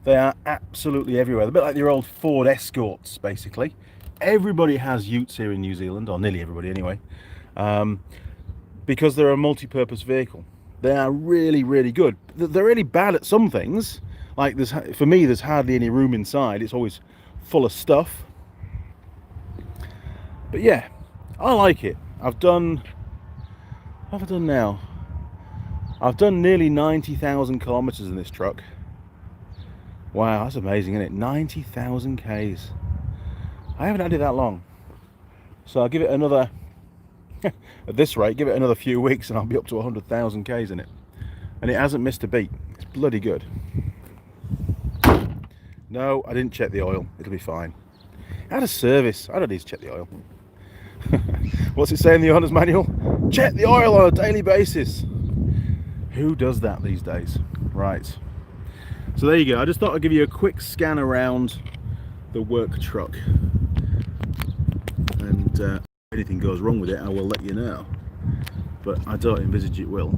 They are absolutely everywhere. They're a bit like your old Ford Escorts, basically. Everybody has utes here in New Zealand, or nearly everybody anyway, because they're a multi-purpose vehicle. They are really good. They're really bad at some things. Like, for me, there's hardly any room inside. It's always full of stuff. But yeah, I like it. I've done, what have I done now? I've done nearly 90,000 kilometers in this truck. Wow, that's amazing, isn't it? 90,000 Ks. I haven't had it that long. So I'll give it another, at this rate, give it another few weeks and I'll be up to 100,000 Ks in it. And it hasn't missed a beat. It's bloody good. No, I didn't check the oil. It'll be fine. I had a service. I don't need to check the oil. What's it say in the owner's manual? Check the oil on a daily basis. Who does that these days? Right. So there you go. I just thought I'd give you a quick scan around the work truck. And if anything goes wrong with it, I will let you know. But I don't envisage it will.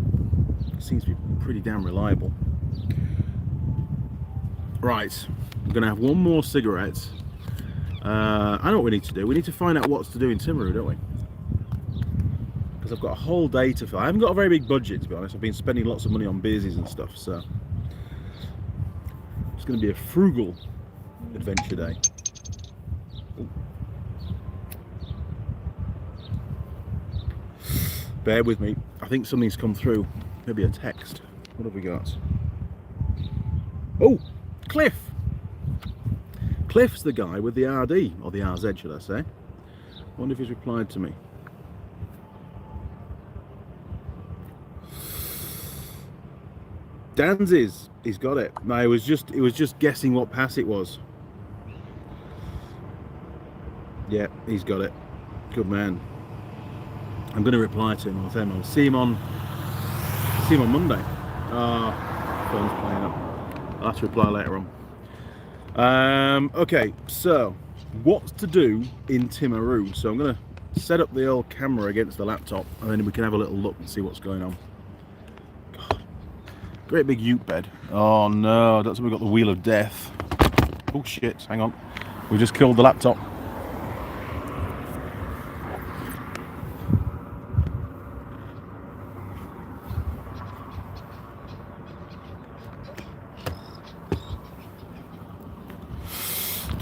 It seems to be pretty damn reliable. Right. I'm going to have one more cigarette. I know what we need to do. We need to find out what's to do in Timaru, don't we? Because I've got a whole day to fill. I haven't got a very big budget, to be honest. I've been spending lots of money on beersies and stuff, so it's going to be a frugal adventure day. Ooh. Bear with me. I think something's come through. Maybe a text. What have we got? Oh, Cliff. Cliff's the guy with the RD, or the RZ, should I say. Wonder if he's replied to me. Dan's he's got it. No, it was just guessing what pass it was. Yeah, he's got it. Good man. I'm going to reply to him. I'll see him on Monday. Phone's playing up. I'll have to reply later on. Okay, so what's to do in Timaru? So I'm going to set up the old camera against the laptop and then we can have a little look and see what's going on. God, great big ute bed. Oh no, that's we've got the wheel of death. Oh shit, hang on. We just killed the laptop.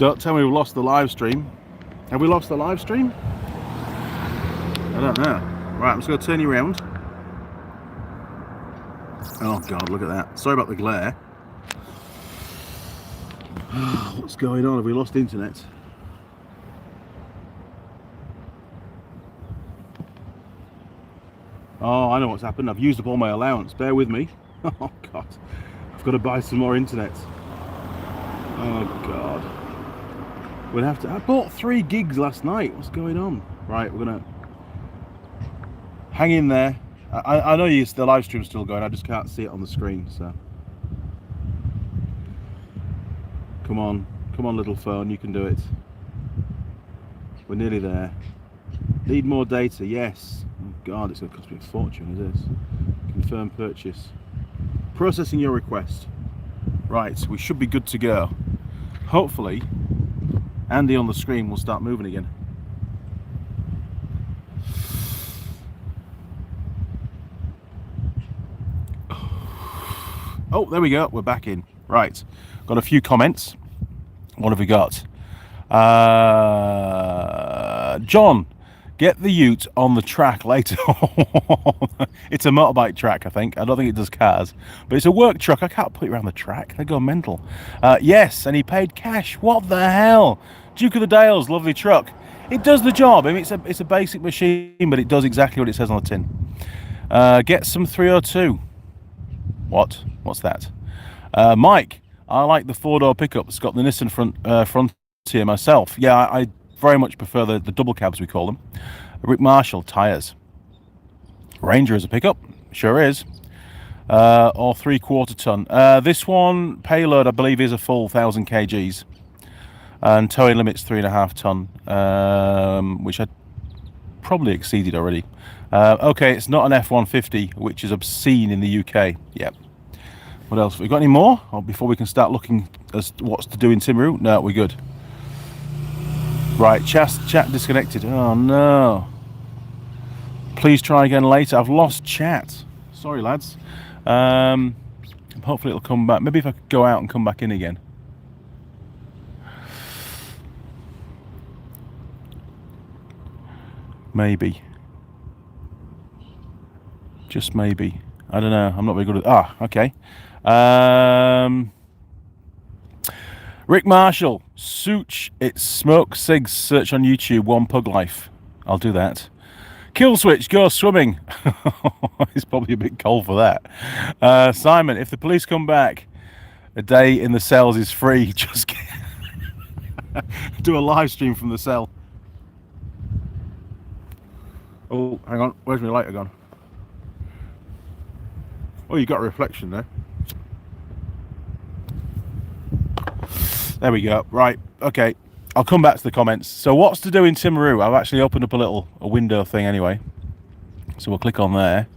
Don't tell me we've lost the live stream. Have we lost the live stream? I don't know. Right, I'm just going to turn you around. Oh God, look at that. Sorry about the glare. What's going on? Have we lost internet? Oh, I know what's happened. I've used up all my allowance. Bear with me. Oh God, I've got to buy some more internet. Oh God. We'll have to. I bought 3 gigs last night. What's going on? Right, we're gonna hang in there. I know the live stream's still going. I just can't see it on the screen. So come on, little phone. You can do it. We're nearly there. Need more data? Yes. Oh God, it's gonna cost me a fortune. It is. Confirm purchase. Processing your request. Right, we should be good to go. Hopefully, Andy on the screen will start moving again. Oh, there we go. We're back in. Right, got a few comments. What have we got? John, get the ute on the track later. It's a motorbike track, I think. I don't think it does cars, but it's a work truck. I can't put it around the track. They go mental. Yes, and he paid cash. What the hell? Duke of the Dales, lovely truck. It does the job. I mean, it's a basic machine, but it does exactly what it says on the tin. Get some 302. What's that? Mike, I like the 4-door pickup. It's got the Nissan Frontier myself. Yeah, I very much prefer the double cabs, we call them. Rick Marshall, tyres. Ranger is a pickup, sure is. Or 3/4 ton. This one, payload, I believe, is a full 1,000 kgs. And towing limit's 3.5 ton, which I probably exceeded already. Okay, it's not an F-150, which is obscene in the UK. Yep. What else? Have we got any more? Or before we can start looking as to what's to do in Timaru? No, we're good. Right, chat disconnected. Oh no. Please try again later. I've lost chat. Sorry, lads. Hopefully it'll come back. Maybe if I could go out and come back in again. Maybe. Just maybe. I don't know. I'm not very good at... okay. Rick Marshall. Such it's smoke cigs. Search on YouTube. One pug life. I'll do that. Kill switch. Go swimming. It's probably a bit cold for that. Simon. If the police come back, a day in the cells is free. Just do a live stream from the cell. Oh, hang on. Where's my lighter gone? Oh, you got a reflection there. There we go. Right. Okay. I'll come back to the comments. So what's to do in Timaru? I've actually opened up a window thing anyway. So we'll click on there.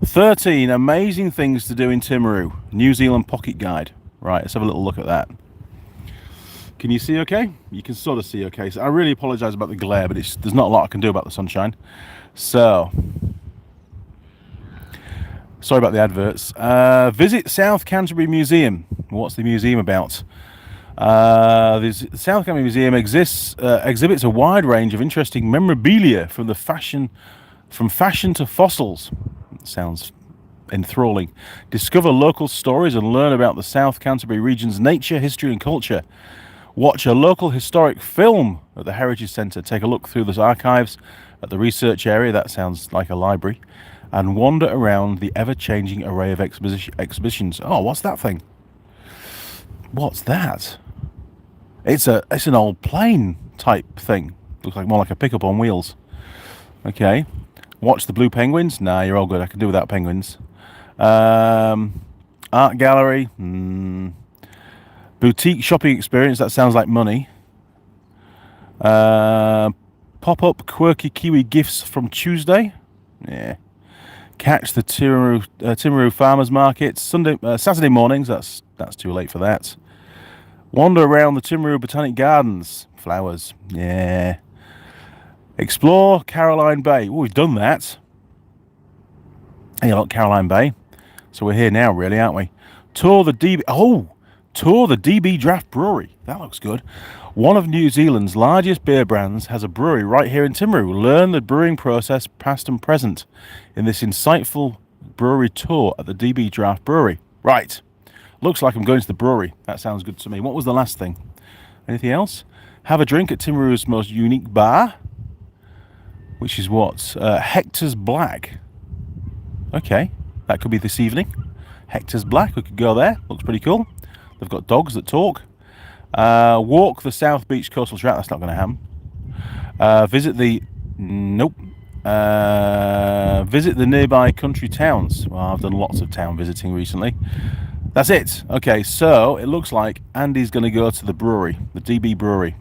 13 amazing things to do in Timaru. New Zealand pocket guide. Right. Let's have a little look at that. Can you see okay? You can sort of see okay. So I really apologise about the glare, but there's not a lot I can do about the sunshine. So, sorry about the adverts. Visit South Canterbury Museum. What's the museum about? The South Canterbury Museum exhibits a wide range of interesting memorabilia from fashion to fossils. Sounds enthralling. Discover local stories and learn about the South Canterbury region's nature, history and culture. Watch a local historic film at the Heritage Centre. Take a look through the archives at the research area. That sounds like a library. And wander around the ever-changing array of exhibitions. Oh, what's that thing? What's that? It's an old plane type thing. Looks like more like a pickup on wheels. Okay. Watch the blue penguins. Nah, you're all good. I can do without penguins. Art gallery. Boutique shopping experience. That sounds like money. Pop-up quirky Kiwi gifts from Tuesday. Yeah. Catch the Timaru farmers markets Saturday mornings. That's too late for that. Wander around the Timaru Botanic Gardens. Flowers. Yeah. Explore Caroline Bay. Oh, we've done that. Hey, look, Caroline Bay. So we're here now, really, aren't we? Tour the DB Draft Brewery. That looks good. One of New Zealand's largest beer brands has a brewery right here in Timaru. Learn the brewing process past and present in this insightful brewery tour at the DB Draft Brewery. Right, looks like I'm going to the brewery. That sounds good to me. What was the last thing? Anything else? Have a drink at Timaru's most unique bar, which is what? Hector's Black. Okay, that could be this evening. Hector's Black, we could go there. Looks pretty cool. They've got dogs that talk. Walk the South Beach Coastal Track. That's not going to happen. Visit the nearby country towns. Well, I've done lots of town visiting recently. That's it. Okay, so it looks like Andy's going to go to the brewery, the DB Brewery,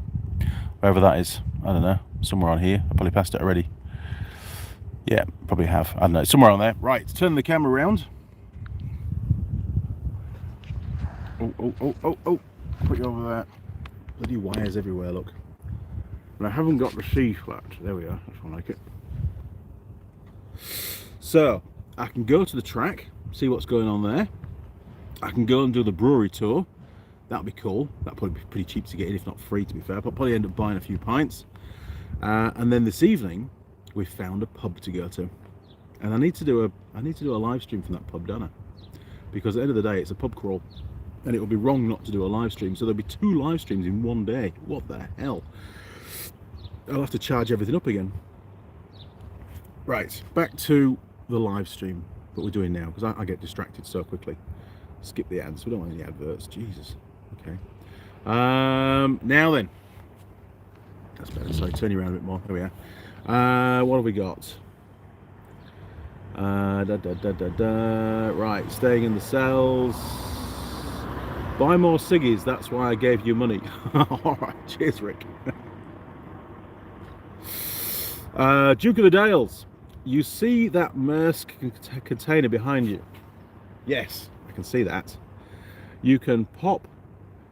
wherever that is. I don't know, somewhere on here. I probably passed it already. Yeah, probably have. I don't know, somewhere on there. Right, turn the camera around. Oh. Put you over there. Bloody wires everywhere, look. And I haven't got the C flat. There we are, that's more like it. So, I can go to the track, see what's going on there. I can go and do the brewery tour. That'd be cool. That'd probably be pretty cheap to get in, if not free, to be fair. I'll probably end up buying a few pints. And then this evening, we've found a pub to go to. And I need to do a live stream from that pub, don't I? Because at the end of the day, it's a pub crawl. And it would be wrong not to do a live stream. So there'll be 2 live streams in one day. What the hell? I'll have to charge everything up again. Right, back to the live stream that we're doing now, because I get distracted so quickly. Skip the ads. We don't want any adverts. Jesus. Okay. Now then. That's better. So turn you around a bit more. There we are. What have we got? Right, staying in the cells. Buy more ciggies, that's why I gave you money. Alright, cheers Rick. Duke of the Dales, you see that Maersk container behind you? Yes, I can see that. You can pop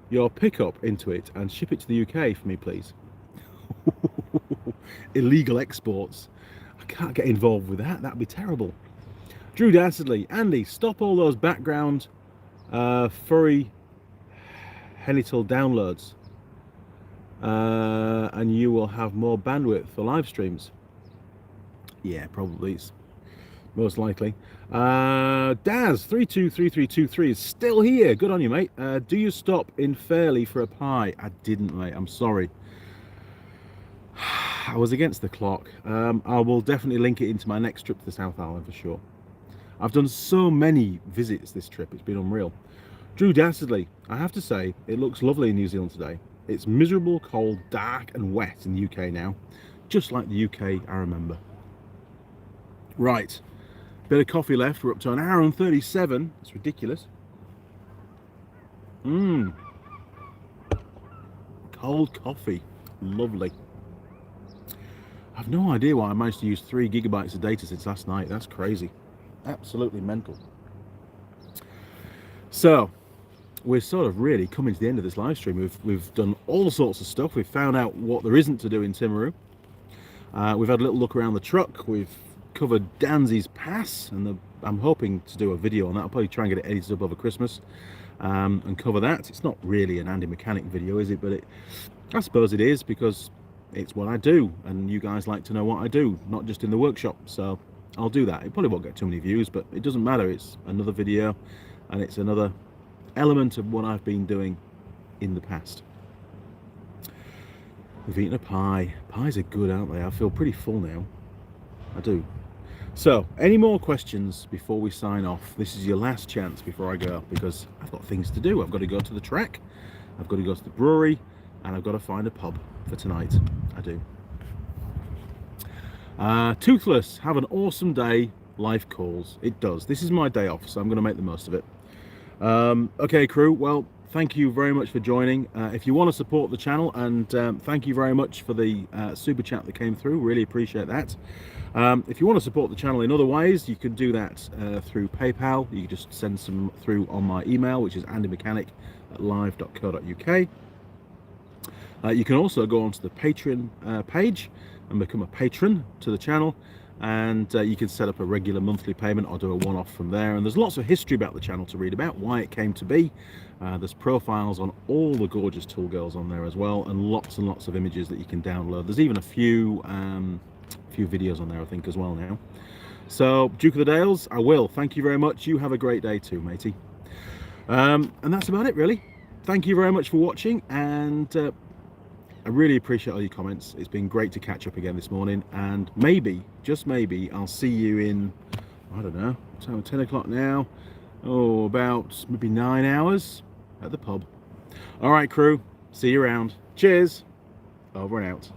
your pickup into it and ship it to the UK for me, please. Illegal exports. I can't get involved with that, that'd be terrible. Drew Dastardly, Andy, stop all those background furry genital downloads and you will have more bandwidth for live streams. Yeah, probably, it's most likely. Daz 323323 is still here. Good on you, mate. Do you stop in Fairley for a pie? I didn't, mate, I'm sorry. I was against the clock. I will definitely link it into my next trip to the South Island for sure. I've done so many visits this trip, it's been unreal. Drew Dastardly, I have to say, it looks lovely in New Zealand today. It's miserable, cold, dark and wet in the UK now. Just like the UK I remember. Right, bit of coffee left. We're up to 1 hour and 37. It's ridiculous. Cold coffee, lovely. I've no idea why I managed to use 3 gigabytes of data since last night. That's crazy. Absolutely mental. So, we're sort of really coming to the end of this live stream. We've done all sorts of stuff. We've found out what there isn't to do in Timaru. We've had a little look around the truck. We've covered Danzy's Pass, and I'm hoping to do a video on that. I'll probably try and get it edited up over Christmas and cover that. It's not really an Andy Mechanic video, is it? But I suppose it is, because it's what I do, and you guys like to know what I do, not just in the workshop. So I'll do that. It probably won't get too many views, but it doesn't matter. It's another video, and it's another element of what I've been doing in the past. We've eaten a pie. Pies are good, aren't they? I feel pretty full now. I do. So, any more questions before we sign off? This is your last chance before I go, because I've got things to do. I've got to go to the track, I've got to go to the brewery, and I've got to find a pub for tonight. I do. Toothless, have an awesome day. Life calls. It does. This is my day off, so I'm going to make the most of it. Okay, crew, well, thank you very much for joining. If you want to support the channel, and thank you very much for the super chat that came through, really appreciate that. If you want to support the channel in other ways, you can do that through PayPal. You can just send some through on my email, which is andymechanic@live.co.uk. You can also go onto the Patreon page and become a patron to the channel, and you can set up a regular monthly payment or do a one-off from there. And there's lots of history about the channel to read about, why it came to be. There's profiles on all the gorgeous tool girls on there as well, and lots of images that you can download. There's even a few videos on there, I think, as well now. So Duke of the Dales, I will. Thank you very much. You have a great day too, matey. And that's about it, really. Thank you very much for watching, and I really appreciate all your comments. It's been great to catch up again this morning, and maybe, just maybe, I'll see you in, I don't know, it's 10 o'clock now, oh, about maybe 9 hours at the pub. All right, crew, see you around. Cheers, over and out.